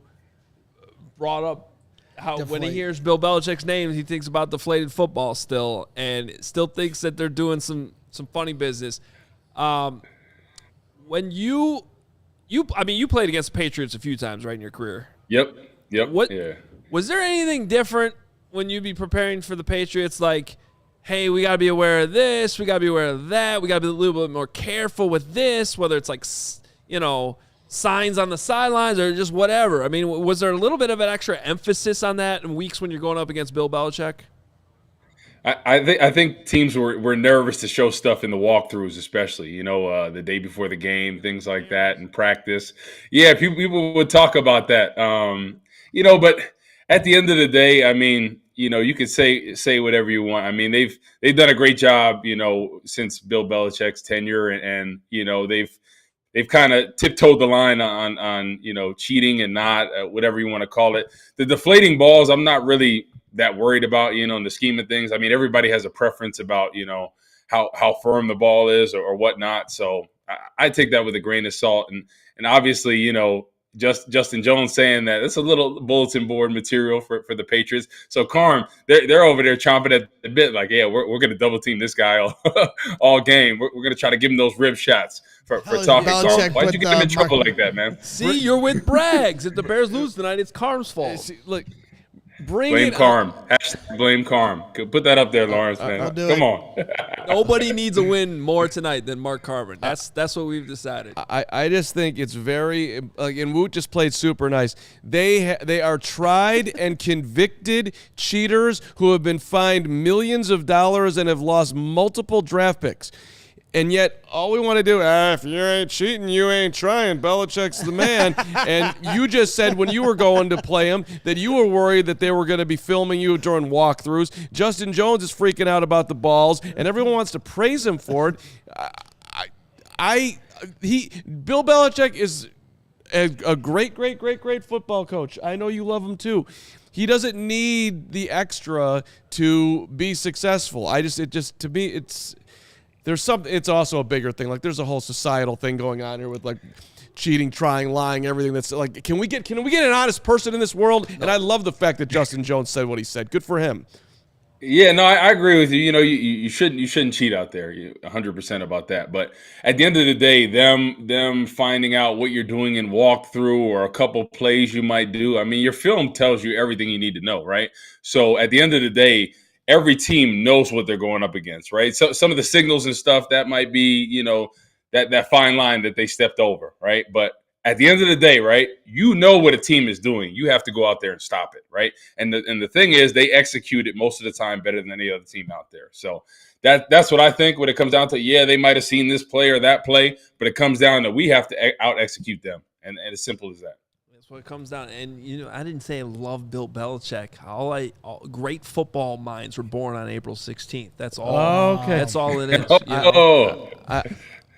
brought up how when he hears Bill Belichick's name, he thinks about deflated football still, and still thinks that they're doing some funny business. When you played against the Patriots a few times, right, in your career? Yep. Was there anything different when you'd be preparing for the Patriots, like, hey, we got to be aware of this, we got to be aware of that, we got to be a little bit more careful with this, whether it's like, signs on the sidelines or just whatever? I mean, was there a little bit of an extra emphasis on that in weeks when you're going up against Bill Belichick? I think teams were nervous to show stuff in the walkthroughs, especially, the day before the game, things like that, and practice. Yeah, people would talk about that. But at the end of the day, I mean, you could say whatever you want. I mean, they've done a great job, since Bill Belichick's tenure, and they've kind of tiptoed the line on cheating and not, whatever you want to call it. The deflating balls, I'm not really that worried about, in the scheme of things. I mean, everybody has a preference about, how firm the ball is or whatnot. So I take that with a grain of salt. And obviously, Justin Jones saying that it's a little bulletin board material for the Patriots. So Carm, they're over there chomping at the bit, like, yeah, we're going to double team this guy all game. We're going to try to give him those rib shots for talking. Carm, why'd you get him in trouble like that, man? See, you're with Braggs. If the Bears lose tonight, it's Carm's fault. See, look, blame Carm. Blame Carm. Put that up there, Lawrence, man. Come on. Nobody needs a win more tonight than Mark Carman. That's what we've decided. I just think it's very and Woot just played super nice. They are tried and convicted cheaters who have been fined millions of dollars and have lost multiple draft picks. And yet, all we want to do, if you ain't cheating, you ain't trying. Belichick's the man. And you just said when you were going to play him that you were worried that they were going to be filming you during walkthroughs. Justin Jones is freaking out about the balls, and everyone wants to praise him for it. Bill Belichick is a great football coach. I know you love him too. He doesn't need the extra to be successful. To me, it's also a bigger thing. Like there's a whole societal thing going on here with like cheating, trying, lying, everything. That's like, can we get an honest person in this world? And I love the fact that Justin Jones said what he said. Good for him. Yeah, no, I agree with you. You know, you shouldn't cheat out there. 100% about that. But at the end of the day, them finding out what you're doing in walkthrough or a couple plays you might do. I mean, your film tells you everything you need to know, right? So at the end of the day, every team knows what they're going up against, right? So some of the signals and stuff that might be, you know, that fine line that they stepped over, right? But at the end of the day, right, you know what a team is doing. You have to go out there and stop it, right? And the thing is, they execute it most of the time better than any other team out there. So that's what I think when it comes down to, yeah, they might have seen this play or that play, but it comes down to we have to out-execute them, and as simple as that. That's what it comes down. And, you know, I didn't say I love Bill Belichick. Great football minds were born on April 16th. That's all. Oh, okay. That's all it is.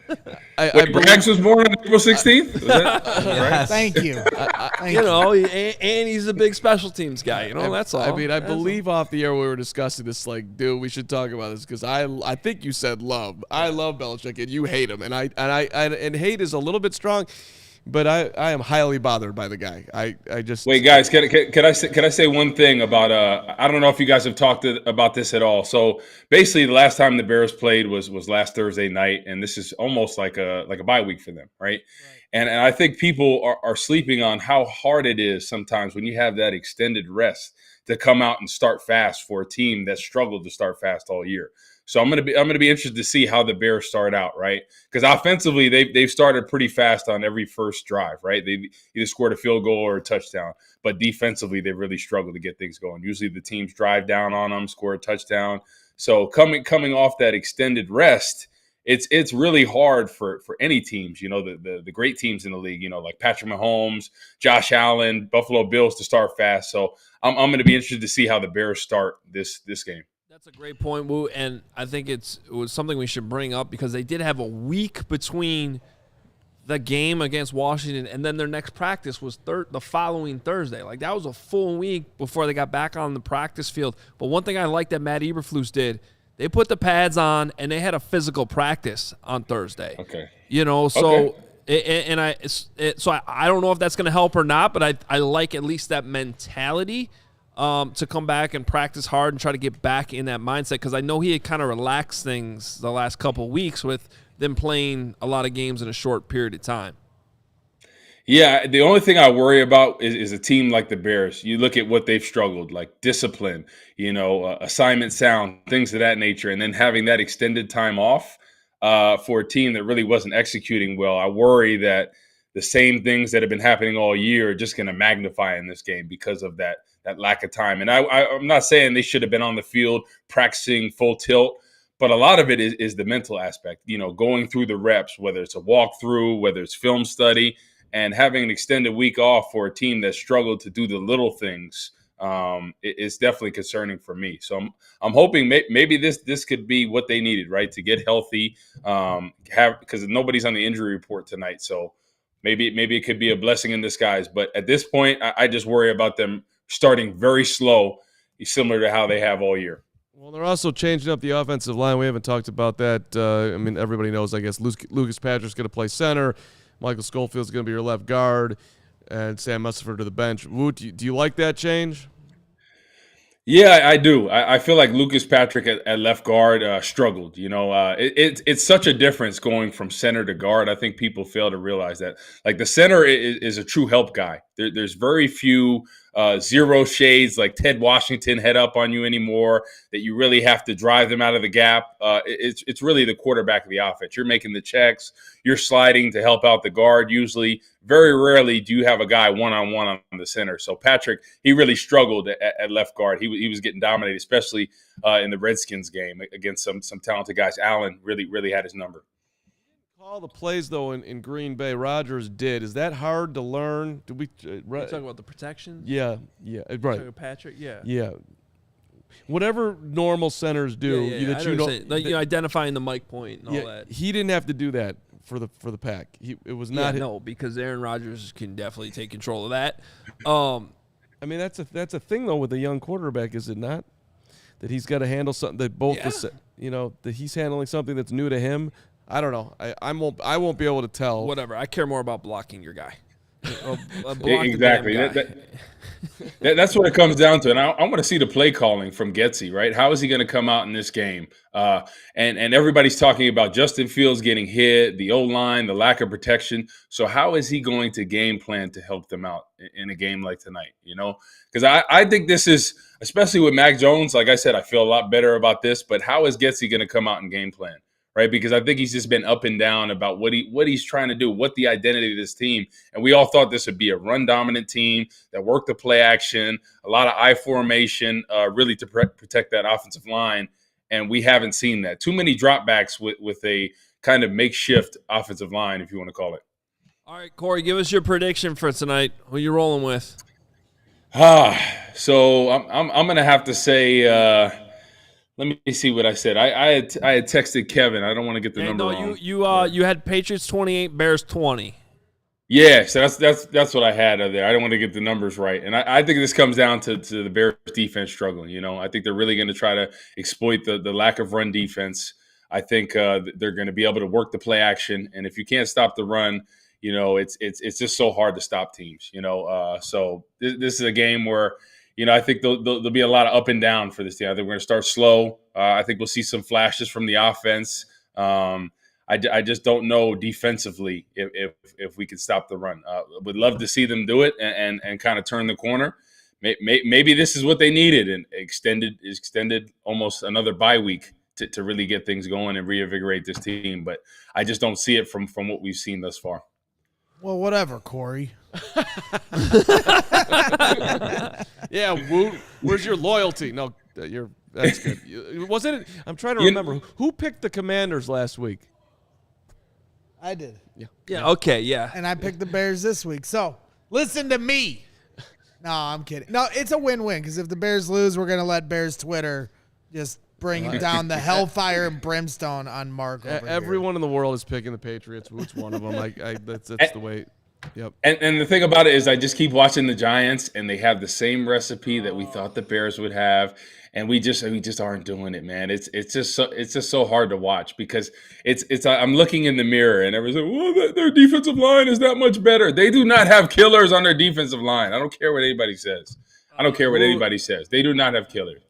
Wait, Brax was born on April 16th? Yes. Thank you. You know, and he's a big special teams guy. You know, that's all. I mean, I believe off the air we were discussing this, like, dude, we should talk about this because I think you said love. I love Belichick and you hate him, and hate is a little bit strong. But I am highly bothered by the guy. I just wait, guys. Can I say one thing about I don't know if you guys have talked about this at all. So basically, the last time the Bears played was last Thursday night, and this is almost like a bye week for them, right? And I think people are sleeping on how hard it is sometimes when you have that extended rest to come out and start fast for a team that struggled to start fast all year. So I'm gonna be interested to see how the Bears start out, right? Because offensively they've started pretty fast on every first drive, right? They either scored a field goal or a touchdown, but defensively they really struggled to get things going. Usually the teams drive down on them, score a touchdown. So coming off that extended rest, it's really hard for any teams, you know, the great teams in the league, you know, like Patrick Mahomes, Josh Allen, Buffalo Bills to start fast. So I'm going to be interested to see how the Bears start this game. That's a great point, Woo, and I think it was something we should bring up because they did have a week between the game against Washington and then their next practice was the following Thursday. Like, that was a full week before they got back on the practice field. But one thing I like that Matt Eberflus did, they put the pads on and they had a physical practice on Thursday. Okay. You know, so I don't know if that's going to help or not, but I like at least that mentality. To come back and practice hard and try to get back in that mindset because I know he had kind of relaxed things the last couple of weeks with them playing a lot of games in a short period of time. Yeah, the only thing I worry about is a team like the Bears. You look at what they've struggled, like discipline, you know, assignment sound, things of that nature, and then having that extended time off for a team that really wasn't executing well. I worry that the same things that have been happening all year are just going to magnify in this game because of that lack of time. And I'm not saying they should have been on the field practicing full tilt, but a lot of it is the mental aspect, you know, going through the reps, whether it's a walkthrough, whether it's film study, and having an extended week off for a team that struggled to do the little things is definitely concerning for me. So I'm hoping maybe this could be what they needed, right, to get healthy, because nobody's on the injury report tonight. So maybe it could be a blessing in disguise. But at this point, I just worry about them starting very slow, similar to how they have all year. Well, they're also changing up the offensive line. We haven't talked about that. I mean, everybody knows, I guess, Lucas Patrick's going to play center. Michael Schofield's going to be your left guard. And Sam Mustipher to the bench. Woot, do you like that change? Yeah, I do. I feel like Lucas Patrick at left guard struggled. You know, it's such a difference going from center to guard. I think people fail to realize that. Like, the center is a true help guy. There's very few zero shades like Ted Washington head up on you anymore, that you really have to drive them out of the gap. It's really the quarterback of the offense. You're making the checks. You're sliding to help out the guard usually. Very rarely do you have a guy one-on-one on the center. So Patrick, he really struggled at left guard. He was getting dominated, especially in the Redskins game against some talented guys. Allen really had his number. Call the plays, though, in Green Bay. Rodgers did. Is that hard to learn? Did we You talking about the protection? Yeah, right. Patrick, yeah. Yeah. Whatever normal centers do, identifying the mic point and all that. He didn't have to do that for the pack. It was not. No, because Aaron Rodgers can definitely take control of that. I mean, that's a thing though with a young quarterback, is it not? That he's got to handle something that that he's handling something that's new to him. I don't know. I won't be able to tell. Whatever. I care more about blocking your guy. Exactly. That's what it comes down to. And I want to see the play calling from Getsy, right? How is he going to come out in this game? And everybody's talking about Justin Fields getting hit, the O-line, the lack of protection. So how is he going to game plan to help them out in a game like tonight? Because I think this is, especially with Mac Jones, like I said, I feel a lot better about this. But how is Getsy going to come out and game plan? Right, because I think he's just been up and down about what he's trying to do, what the identity of this team. And we all thought this would be a run-dominant team that worked the play action, a lot of I formation, really to protect that offensive line. And we haven't seen that. Too many dropbacks with a kind of makeshift offensive line, if you want to call it. All right, Corey, give us your prediction for tonight. Who you rolling with? So I'm going to have to say. Let me see what I said. I had texted Kevin. I don't want to get the number wrong. You had Patriots 28, Bears 20. Yeah, so that's what I had there. I don't want to get the numbers right, and I think this comes down to the Bears defense struggling. I think they're really going to try to exploit the lack of run defense. I think they're going to be able to work the play action, and if you can't stop the run, it's just so hard to stop teams. So this is a game where. I think there'll be a lot of up and down for this team. I think we're going to start slow. I think we'll see some flashes from the offense. I just don't know defensively if we can stop the run. Would love to see them do it and kind of turn the corner. Maybe this is what they needed and extended almost another bye week to really get things going and reinvigorate this team. But I just don't see it from what we've seen thus far. Well, whatever, Corey. Yeah, where's your loyalty? No, that's good. Wasn't it? I'm trying to remember who picked the Commanders last week. I did. Yeah. Okay. Yeah. And I picked the Bears this week. So listen to me. No, I'm kidding. No, it's a win-win because if the Bears lose, we're gonna let Bears Twitter just bring down the hellfire and brimstone on Mark. Everyone in the world is picking the Patriots. Woot's one of them. That's the way. Yep. And the thing about it is I just keep watching the Giants, and they have the same recipe that we thought the Bears would have, and we just aren't doing it, man. It's just so hard to watch because it's I'm looking in the mirror and everyone's like, well, their defensive line is that much better. They do not have killers on their defensive line. I don't care what anybody says. They do not have killers.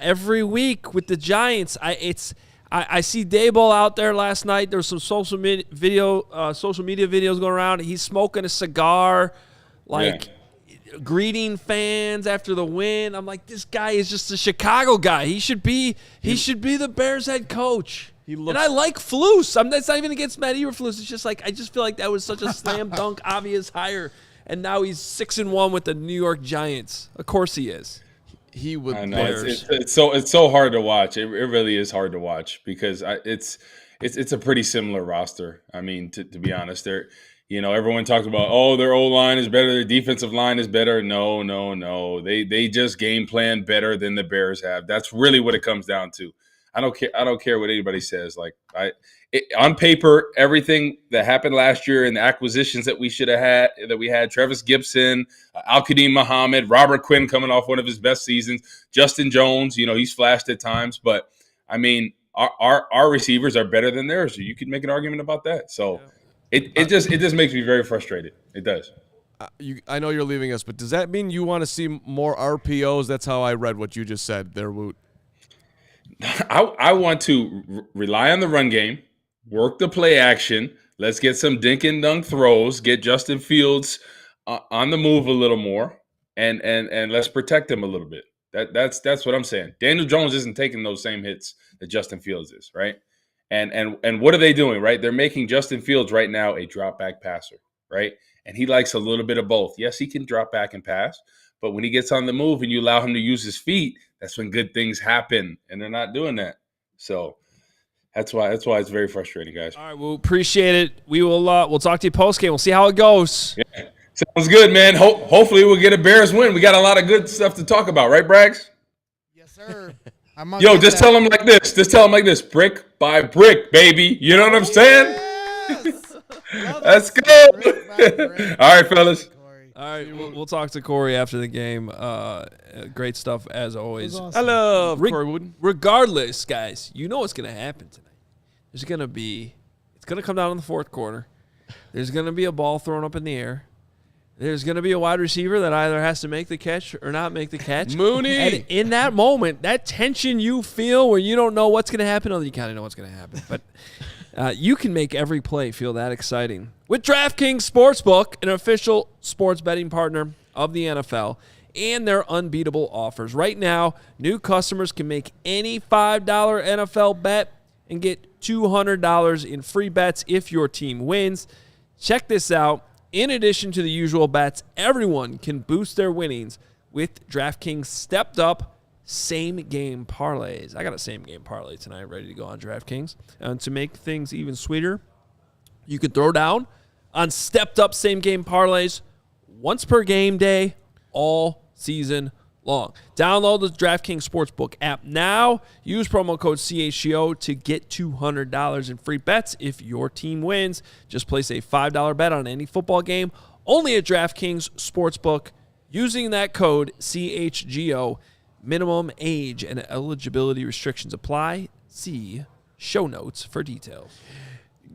Every week with the Giants, I see Daboll out there last night. There was some social media videos going around. He's smoking a cigar, greeting fans after the win. I'm like, this guy is just a Chicago guy. He should be the Bears head coach. And I like Flus. That's not even against Matt Eberflus. It's just like I just feel like that was such a slam dunk, obvious hire. And now he's 6-1 with the New York Giants. Of course he is. He would. I know it's so hard to watch. It really is hard to watch because it's a pretty similar roster. I mean, to be honest, everyone talks about their O-line is better, their defensive line is better. No. They just game plan better than the Bears have. That's really what it comes down to. I don't care what anybody says. On paper, everything that happened last year and the acquisitions that we had, Travis Gibson, Al-Qadim Muhammad, Robert Quinn coming off one of his best seasons, Justin Jones, he's flashed at times, but I mean, our receivers are better than theirs. So you could make an argument about that. So it just makes me very frustrated. It does. I know you're leaving us, but does that mean you want to see more RPOs? That's how I read what you just said there, Woot. I want to rely on the run game, work the play action. Let's get some dink and dunk throws, get Justin Fields on the move a little more, and let's protect him a little bit. That's what I'm saying. Daniel Jones isn't taking those same hits that Justin Fields is, right? And what are they doing, right? They're making Justin Fields right now a drop back passer, right? And he likes a little bit of both. Yes, he can drop back and pass, but when he gets on the move and you allow him to use his feet, that's when good things happen, and they're not doing that. So that's why it's very frustrating, guys. All right, we'll appreciate it. We'll talk to you post game. We'll see how it goes. Yeah. Sounds good, man. Hopefully we'll get a Bears win. We got a lot of good stuff to talk about, right, Braggs? Yes, sir. Yo, just tell them like this. Just tell them like this. Brick by brick, baby. You know what I'm saying? Yes. Let's go. All right, fellas. All right, we'll talk to Corey after the game. Great stuff as always. Awesome. I love Corey Wootton. Regardless, guys, you know what's going to happen tonight. It's going to come down in the fourth quarter. There's going to be a ball thrown up in the air. There's going to be a wide receiver that either has to make the catch or not make the catch. Mooney. And in that moment, that tension you feel where you don't know what's going to happen, although you kind of know what's going to happen. But you can make every play feel that exciting. With DraftKings Sportsbook, an official sports betting partner of the NFL, and their unbeatable offers. Right now, new customers can make any $5 NFL bet and get $200 in free bets if your team wins. Check this out. In addition to the usual bets, everyone can boost their winnings with DraftKings stepped-up same-game parlays. I got a same-game parlay tonight ready to go on DraftKings. And to make things even sweeter, you can throw down on stepped-up same-game parlays once per game day all season long. Download the DraftKings Sportsbook app now. Use promo code CHGO to get $200 in free bets if your team wins. Just place a $5 bet on any football game only at DraftKings Sportsbook using that code CHGO. Minimum age and eligibility restrictions apply. See show notes for details.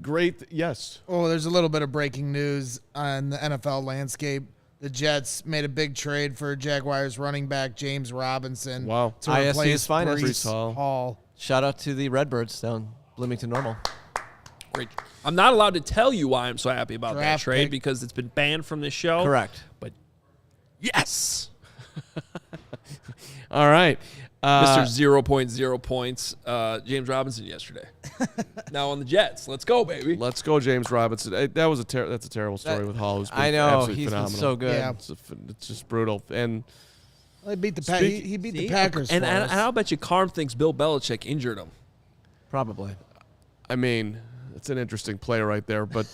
Great, yes. Oh, there's a little bit of breaking news on the NFL landscape. The Jets made a big trade for Jaguars running back James Robinson. Wow. To replace ISC's finest. Breece Hall. Shout out to the Redbirds down Bloomington Normal. Great. I'm not allowed to tell you why I'm so happy about that Draft trade pick. because it's been banned from this show. Correct. But yes. All right. Mr. 0.0 points, James Robinson yesterday. Now on the Jets. Let's go, baby. Let's go, James Robinson. That's a terrible story with Hall. Who's been I know. absolutely He's phenomenal. been so good. Yeah. It's just brutal. And He beat the Packers. And for us. I'll bet you Carm thinks Bill Belichick injured him. Probably. I mean, it's an interesting play right there. But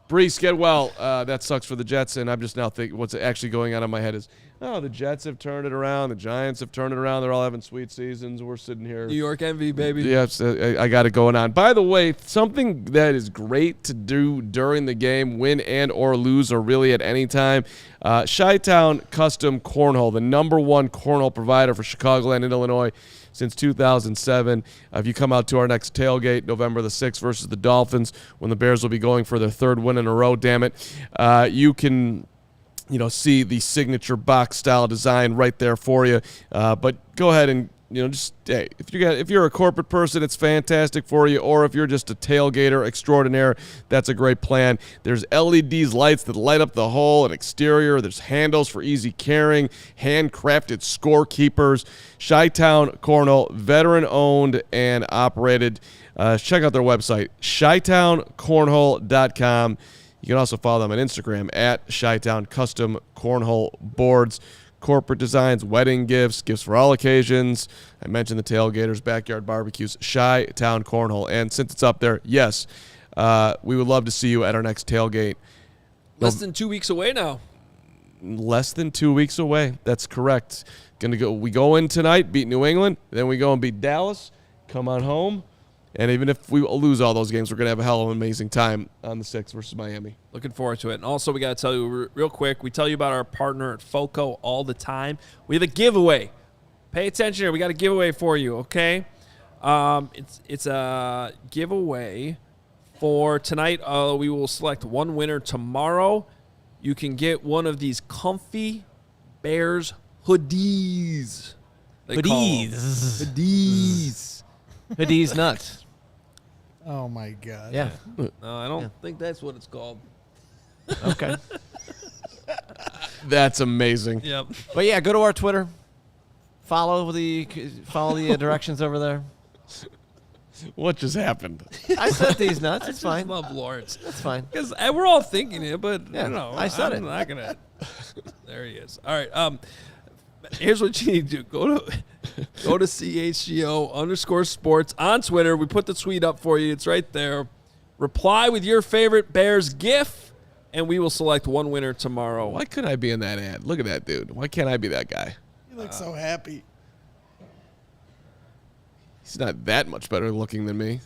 Breece, get well. That sucks for the Jets. And I'm just now thinking what's actually going on in my head is, the Jets have turned it around. The Giants have turned it around. They're all having sweet seasons. We're sitting here. New York envy, baby. Yes, I got it going on. By the way, something that is great to do during the game, win and or lose, or really at any time, Chi-Town Custom Cornhole, the #1 cornhole provider for Chicagoland and Illinois since 2007. If you come out to our next tailgate, November the 6th versus the Dolphins, when the Bears will be going for their 3rd win in a row, damn it, you can see the signature box style design right there for you. But go ahead and if you're a corporate person, it's fantastic for you. Or if you're just a tailgater extraordinaire, that's a great plan. There's LEDs lights that light up the whole and exterior. There's handles for easy carrying, handcrafted scorekeepers. Chi-Town Cornhole, veteran owned and operated. Check out their website, ChiTownCornhole.com. You can also follow them on Instagram at Chi-Town Custom Cornhole Boards. Corporate designs, wedding gifts for all occasions. I mentioned the tailgaters, backyard barbecues, Chi-Town Cornhole. And since it's up there, yes, we would love to see you at our next tailgate. Less than 2 weeks away now. Less than 2 weeks away. That's correct. We go in tonight, beat New England, then we go and beat Dallas, come on home. And even if we lose all those games, we're going to have a hell of an amazing time on the 6th versus Miami. Looking forward to it. And also, we got to tell you real quick, we tell you about our partner at FOCO all the time. We have a giveaway. Pay attention here. We got a giveaway for you, okay? It's a giveaway for tonight. We will select one winner tomorrow. You can get one of these comfy Bears hoodies. Hoodies. Hoodies nuts. Oh, my God. Yeah. No, I don't think that's what it's called. Okay. That's amazing. Yep. But yeah, go to our Twitter. Follow the directions over there. What just happened? I said these nuts. It's I fine. just love Lawrence. It's fine. Because we're all thinking it, but Yeah, you know, I said I'm it. not gonna. There he is. All right. Here's what you need to do. Go to CHGO_sports on Twitter. We put the tweet up for you. It's right there. Reply with your favorite Bears GIF, and we will select one winner tomorrow. Why couldn't I be in that ad? Look at that dude. Why can't I be that guy? You look so happy. He's not that much better looking than me.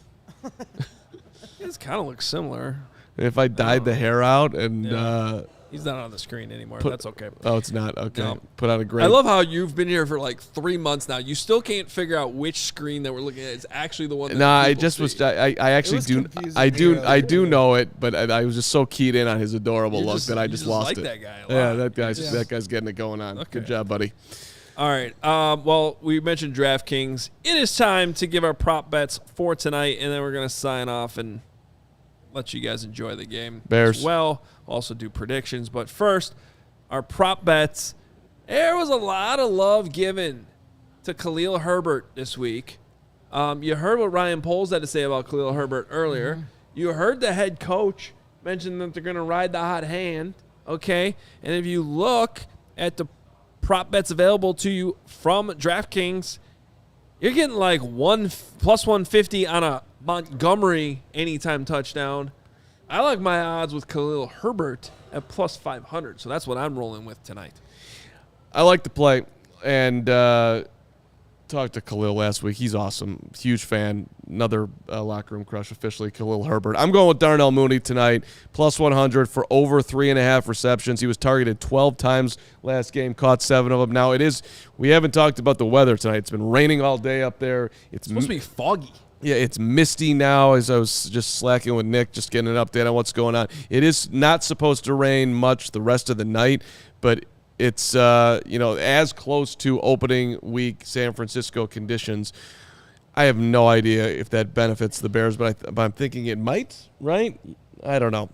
It kind of looks similar. If I dyed the hair out and He's not on the screen anymore. put- That's okay. Oh, it's not okay. No. Put on a great. I love how you've been here for like 3 months now. You still can't figure out which screen that we're looking at is actually the one. That Nah, I people just see. was. I actually was do. confusing I me do. earlier. I do know it, but I was just so keyed in on his adorable You look just- that I you just just lost like it. that guy a Yeah, lot. that guy's getting it going on. Okay. Good job, buddy. All right. Well, we mentioned DraftKings. It is time to give our prop bets for tonight, and then we're going to sign off and let you guys enjoy the game Bears. as well. Also do predictions. But first, our prop bets. There was a lot of love given to Khalil Herbert this week. You heard what Ryan Poles had to say about Khalil Herbert earlier. Mm-hmm. You heard the head coach mention that they're going to ride the hot hand. Okay? And if you look at the prop bets available to you from DraftKings, you're getting like plus 150 on a Montgomery anytime touchdown. I like my odds with Khalil Herbert at plus 500, so that's what I'm rolling with tonight. I like the play, and talked to Khalil last week. He's awesome. Huge fan. Another locker room crush officially, Khalil Herbert. I'm going with Darnell Mooney tonight, plus 100 for over 3.5 receptions. He was targeted 12 times last game, caught 7 of them. Now, we haven't talked about the weather tonight. It's been raining all day up there. It's supposed to be foggy. Yeah, it's misty now, as I was just slacking with Nick, just getting an update on what's going on. It is not supposed to rain much the rest of the night, but it's as close to opening week San Francisco conditions. I have no idea if that benefits the Bears, but I'm thinking it might, right? I don't know.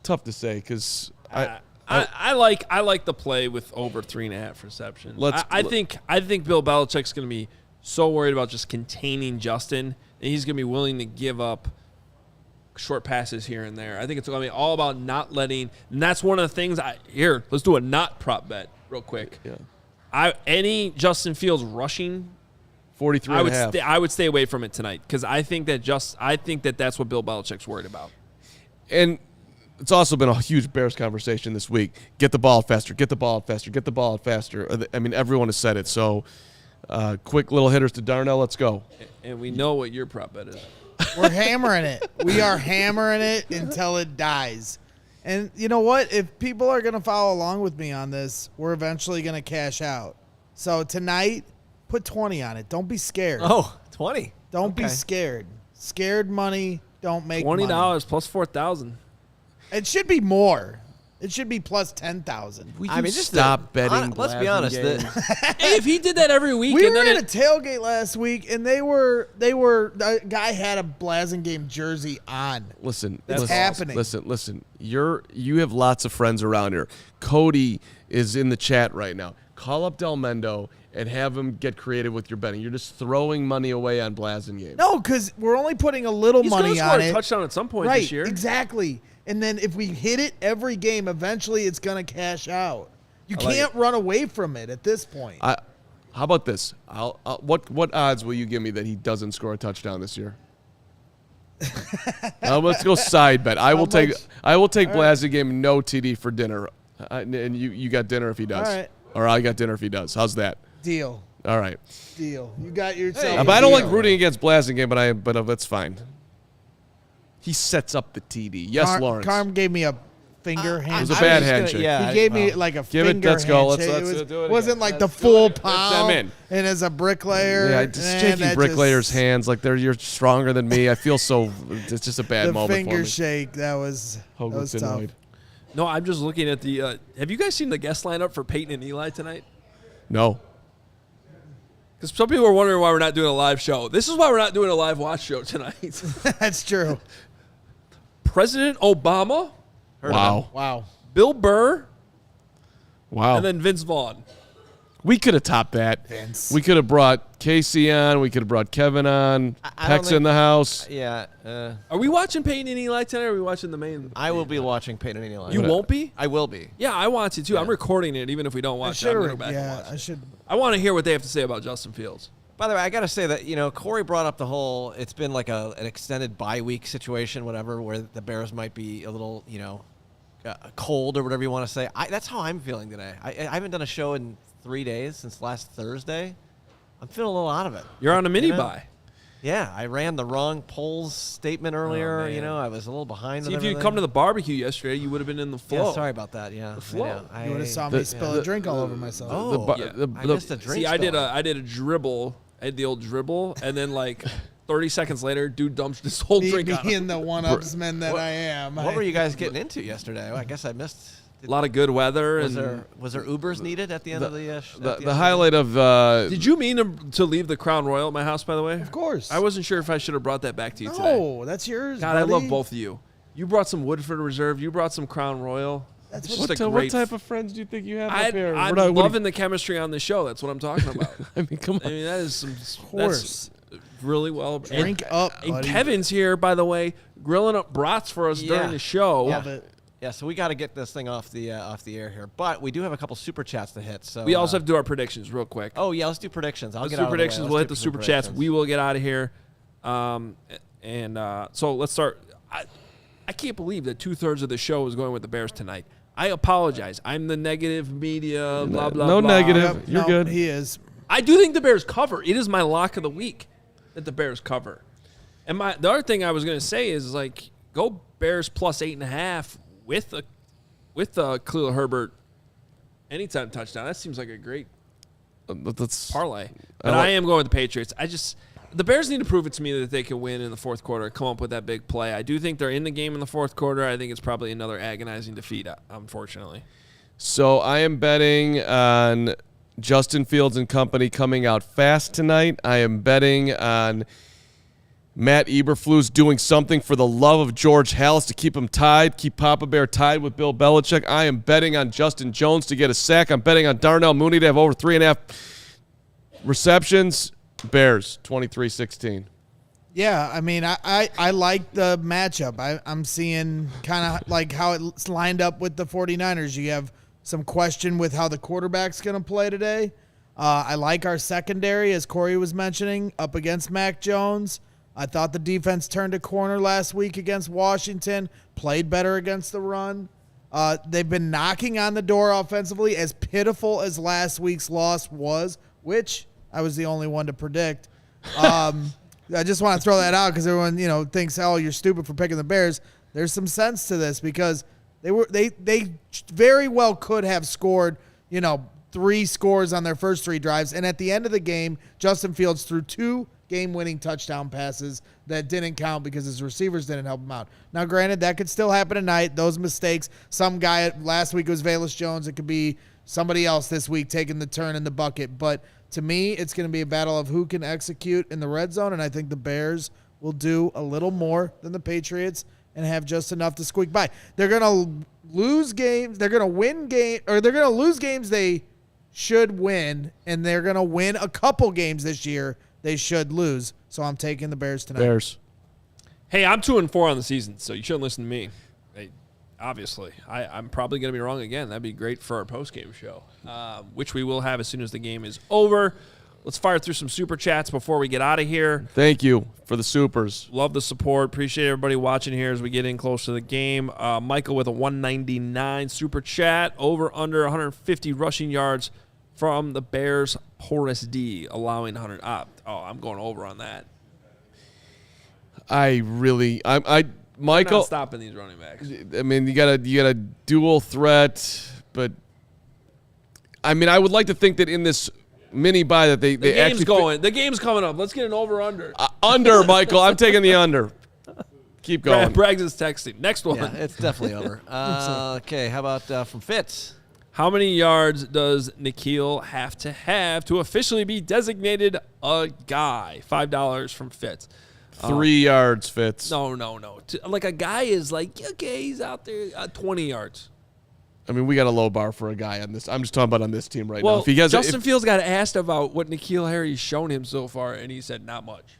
Tough to say because I like the play with over 3.5 receptions. I think Bill Belichick's going to be so worried about just containing Justin, and he's going to be willing to give up short passes here and there. I think it's going to be all about not letting, and that's one of the things. Let's do a not prop bet real quick. Yeah. Any Justin Fields rushing 43.5. I would stay away from it tonight because I think that that's what Bill Belichick's worried about. And it's also been a huge Bears conversation this week. Get the ball faster. Get the ball faster. Get the ball faster. I mean, everyone has said it. So, quick little hitters to Darnell. Let's go. And we know what your prop bet is. We're hammering it. We are hammering it until it dies. And you know what? If people are going to follow along with me on this, we're eventually going to cash out. So tonight, put 20 on it. Don't be scared. Oh, 20. Don't be scared. Scared money don't make $20 money. plus 4,000. It should be more. It should be plus 10,000. Just stop betting. Let's be honest. Hey, if he did that every week, We and were then at a tailgate last week, and the guy had a Blasingame jersey on. Listen, It's happening. Listen. You have lots of friends around here. Cody is in the chat right now. Call up Del Mendo and have him get creative with your betting. You're just throwing money away on Blasingame. No, because we're only putting a little he's money gonna score on a it. touchdown at some point Right, this year. exactly. And then if we hit it every game, eventually it's going to cash out. You I like can't run away from it at this point. How about this? What odds will you give me that he doesn't score a touchdown this year? Let's go side bet. I will take Blasingame no TD for dinner, and you got dinner if he does. All right. Or I got dinner if he does. How's that? Deal. All right. Deal. You got yourself. But I don't like rooting against Blasingame, but that's fine. He sets up the TD. Yes, Lawrence. Carm gave me a finger handshake. It was a bad handshake. He gave me like a Give finger it. Let's go. handshake. Let's it do it. wasn't again. like Let's the full do it. palm. Let's in. And as a bricklayer. Yeah, just shaking bricklayers' hands like you're stronger than me. I feel so. It's just a bad The moment for finger me. shake. That was tough. annoyed. No, I'm just looking at the. Have you guys seen the guest lineup for Peyton and Eli tonight? No. Because some people are wondering why we're not doing a live show. This is why we're not doing a live watch show tonight. That's true. President Obama. Wow. Wow. Bill Burr. Wow. And then Vince Vaughn. We could have topped that. Vince. We could have brought Casey on. We could have brought Kevin on. Peck's in the house. Yeah. Are we watching Peyton and Eli tonight, or are we watching the main? I will be watching Peyton and Eli. You won't be? I will be. Yeah, I want to too. I'm recording it, even if we don't watch it. I'm gonna go back and Yeah, watch I it. should. I want to hear what they have to say about Justin Fields. By the way, I got to say that, Corey brought up the whole, it's been like an extended bye week situation, whatever, where the Bears might be a little, cold or whatever you want to say. That's how I'm feeling today. I haven't done a show in 3 days since last Thursday. I'm feeling a little out of it. You're on a mini bye. Yeah, I ran the wrong polls statement earlier. I was a little behind. See, if you'd come to the barbecue yesterday, you would have been in the flow. Yeah, sorry about that. Yeah, the flow. You would have saw me spill a drink all over myself. Oh, I missed a drink. See, I did a dribble. I did the old dribble, and then 30 seconds later, dude dumps this whole drink out. Being the one-upsman that I am. What were you guys getting into yesterday? I guess I missed. A lot of good weather. Was there Ubers needed at the end of the the highlight of Did you mean to leave the Crown Royal at my house, by the way? Of course. I wasn't sure if I should have brought that back to you today. No, that's yours. God, buddy. I love both of you. You brought some Woodford Reserve. You brought some Crown Royal. That's what type of friends do you think you have up here? I'm loving the chemistry on the show. That's what I'm talking about. I mean, come on. I mean, that is some Horse. that's really well. Drink up, And buddy. Kevin's here, by the way, grilling up brats for us during the show. Love it. Yeah, so we got to get this thing off the air here, but we do have a couple super chats to hit. So We also have to do our predictions real quick. Oh yeah, let's do predictions. Let's do predictions. We'll hit the super chats. We will get out of here. So let's start. I can't believe that 2/3 of the show is going with the Bears tonight. I apologize. I'm the negative media, blah, blah, No blah. negative. You're good. He is. I do think the Bears cover. It is my lock of the week that the Bears cover. And the other thing I was going to say is, go Bears plus 8.5 with a Khalil Herbert anytime touchdown. That seems like a great parlay. But I am going with the Patriots. The Bears need to prove it to me that they can win in the fourth quarter, come up with that big play. I do think they're in the game in the fourth quarter. I think it's probably another agonizing defeat, unfortunately. So I am betting on Justin Fields and company coming out fast tonight. I am betting on Matt Eberflus doing something for the love of George Halas to keep him tied, keep Papa Bear tied with Bill Belichick. I am betting on Justin Jones to get a sack. I'm betting on Darnell Mooney to have over 3.5 receptions. Bears, 23-16. Yeah, I mean, I like the matchup. I'm seeing kind of like how it's lined up with the 49ers. You have some question with how the quarterback's going to play today. I like our secondary, as Corey was mentioning, up against Mac Jones. I thought the defense turned a corner last week against Washington, played better against the run. They've been knocking on the door offensively, as pitiful as last week's loss was, which I was the only one to predict. I just want to throw that out because everyone, thinks, oh, you're stupid for picking the Bears. There's some sense to this because they very well could have scored, 3 scores on their first 3 drives. And at the end of the game, Justin Fields threw 2 game-winning touchdown passes that didn't count because his receivers didn't help him out. Now, granted, that could still happen tonight. Those mistakes, some guy last week was Velus Jones. It could be somebody else this week taking the turn in the bucket. But to me, it's going to be a battle of who can execute in the red zone, and I think the Bears will do a little more than the Patriots and have just enough to squeak by. They're going to lose games. They're going to win games, or they're going to lose games they should win, and they're going to win a couple games this year they should lose. So I'm taking the Bears tonight. Bears. Hey, I'm 2-4 on the season, so you shouldn't listen to me. Hey, obviously, I'm probably going to be wrong again. That'd be great for our post-game show, which we will have as soon as the game is over. Let's fire through some super chats before we get out of here. Thank you for the supers. Love the support. Appreciate everybody watching here as we get in close to the game. Michael with a 199 super chat. Over under 150 rushing yards from the Bears' porous D, allowing 100. I'm going over on that. Michael, I'm not stopping these running backs. I mean, you got a dual threat, but I mean, I would like to think that in this mini buy that they game's actually going. The game's coming up. Let's get an over/under. Under, Michael. I'm taking the under. Keep going. Braggs is texting. Next one. Yeah, it's definitely over. Okay, how about from Fitz? How many yards does Nikhil have to officially be designated a guy? $5 from Fitz. 3 yards, Fitz. No. Like a guy is like, okay, he's out there 20 yards. I mean, we got a low bar for a guy on this. I'm just talking about on this team right now. Well, If he gets, Justin Fields got asked about what N'Keal Harry's shown him so far, and he said not much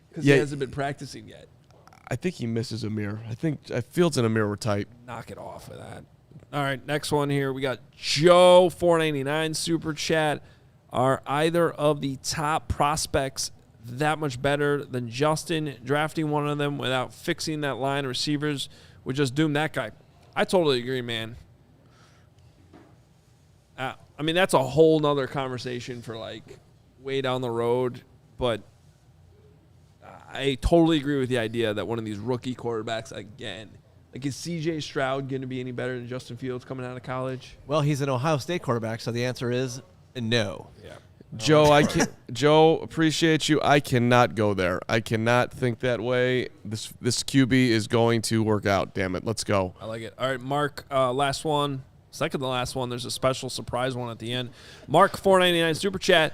because he hasn't been practicing yet. I think he misses Amir. I think Fields and Amir were tight. Knock it off of that. All right, next one here. We got Joe, $4.99 super chat. Are either of the top prospects that much better than Justin? Drafting one of them without fixing that line of receivers would just doom that guy. I totally agree, man. I mean, that's a whole nother conversation for, like, way down the road. But I totally agree with the idea that one of these rookie quarterbacks, again, like, is C.J. Stroud going to be any better than Justin Fields coming out of college? Well, he's an Ohio State quarterback, so the answer is no. Yeah. Joe, Joe, appreciate you. I cannot go there. I cannot think that way. This QB is going to work out. Damn it. Let's go. I like it. All right, Mark, last one. Second to last one. There's a special surprise one at the end. Mark, $4.99 super chat.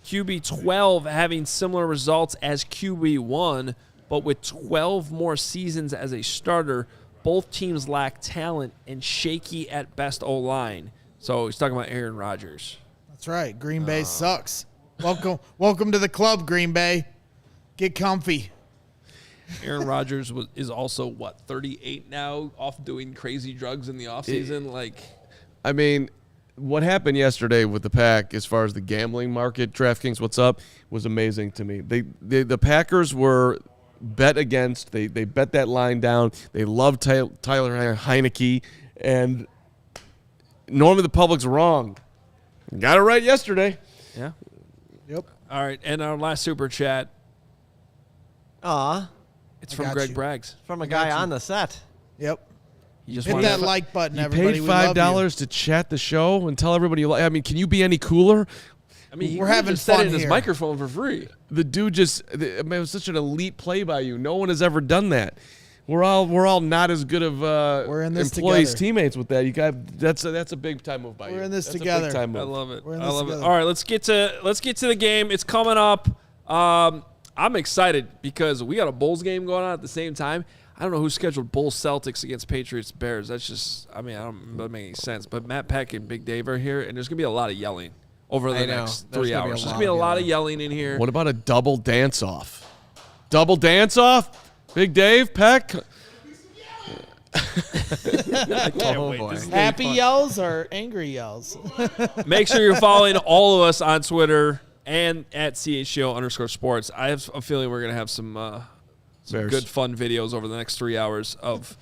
QB 12 having similar results as QB 1, but with 12 more seasons as a starter. Both teams lack talent and shaky at best O-line. So he's talking about Aaron Rodgers. That's right. Green Bay sucks. Welcome to the club, Green Bay. Get comfy. Aaron Rodgers is also, 38 now, off doing crazy drugs in the offseason? I mean, what happened yesterday with the Pack as far as the gambling market, DraftKings, what's up, was amazing to me. The Packers were bet against. They bet that line down. They love Tyler Heineke. And normally the public's wrong. Got it right yesterday. Yeah. Yep. All right, and our last super chat. It's from Greg Braggs. From a guy on the set. Yep. You just hit that like button, You everybody. paid We love $5 to chat the show and tell everybody you like. I mean, can you be any cooler? I mean, We're having just said fun it in his here. microphone for free. The dude just, I mean, it was such an elite play by you. No one has ever done that. We're all not as good of We're in this employees, together. teammates with that. You got that's a big time move by you. We're in this That's together. A big time move. I love it. We're in I this love it. together. All right, let's get to the game. It's coming up. I'm excited because we got a Bulls game going on at the same time. I don't know who scheduled Bulls Celtics against Patriots Bears. That's just, I mean, I don't doesn't make any sense. But Matt Peck and Big Dave are here, and there's gonna be a lot of yelling over the next 3 hours. There's gonna be a lot of yelling in here. What about a double dance off? Double dance off? Big Dave, Peck. I can't wait. This is gonna be Happy fun. yells or angry yells? Make sure you're following all of us on Twitter and at CHGO_sports. I have a feeling we're going to have some Bears. good, fun videos over the next 3 hours of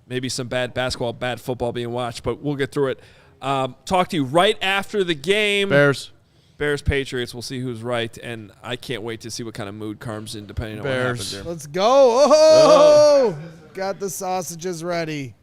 maybe some bad basketball, bad football being watched, but we'll get through it. Talk to you right after the game. Bears, Patriots. We'll see who's right, and I can't wait to see what kind of mood Carm's in, depending on what happens there. Let's go. Oh, got the sausages ready.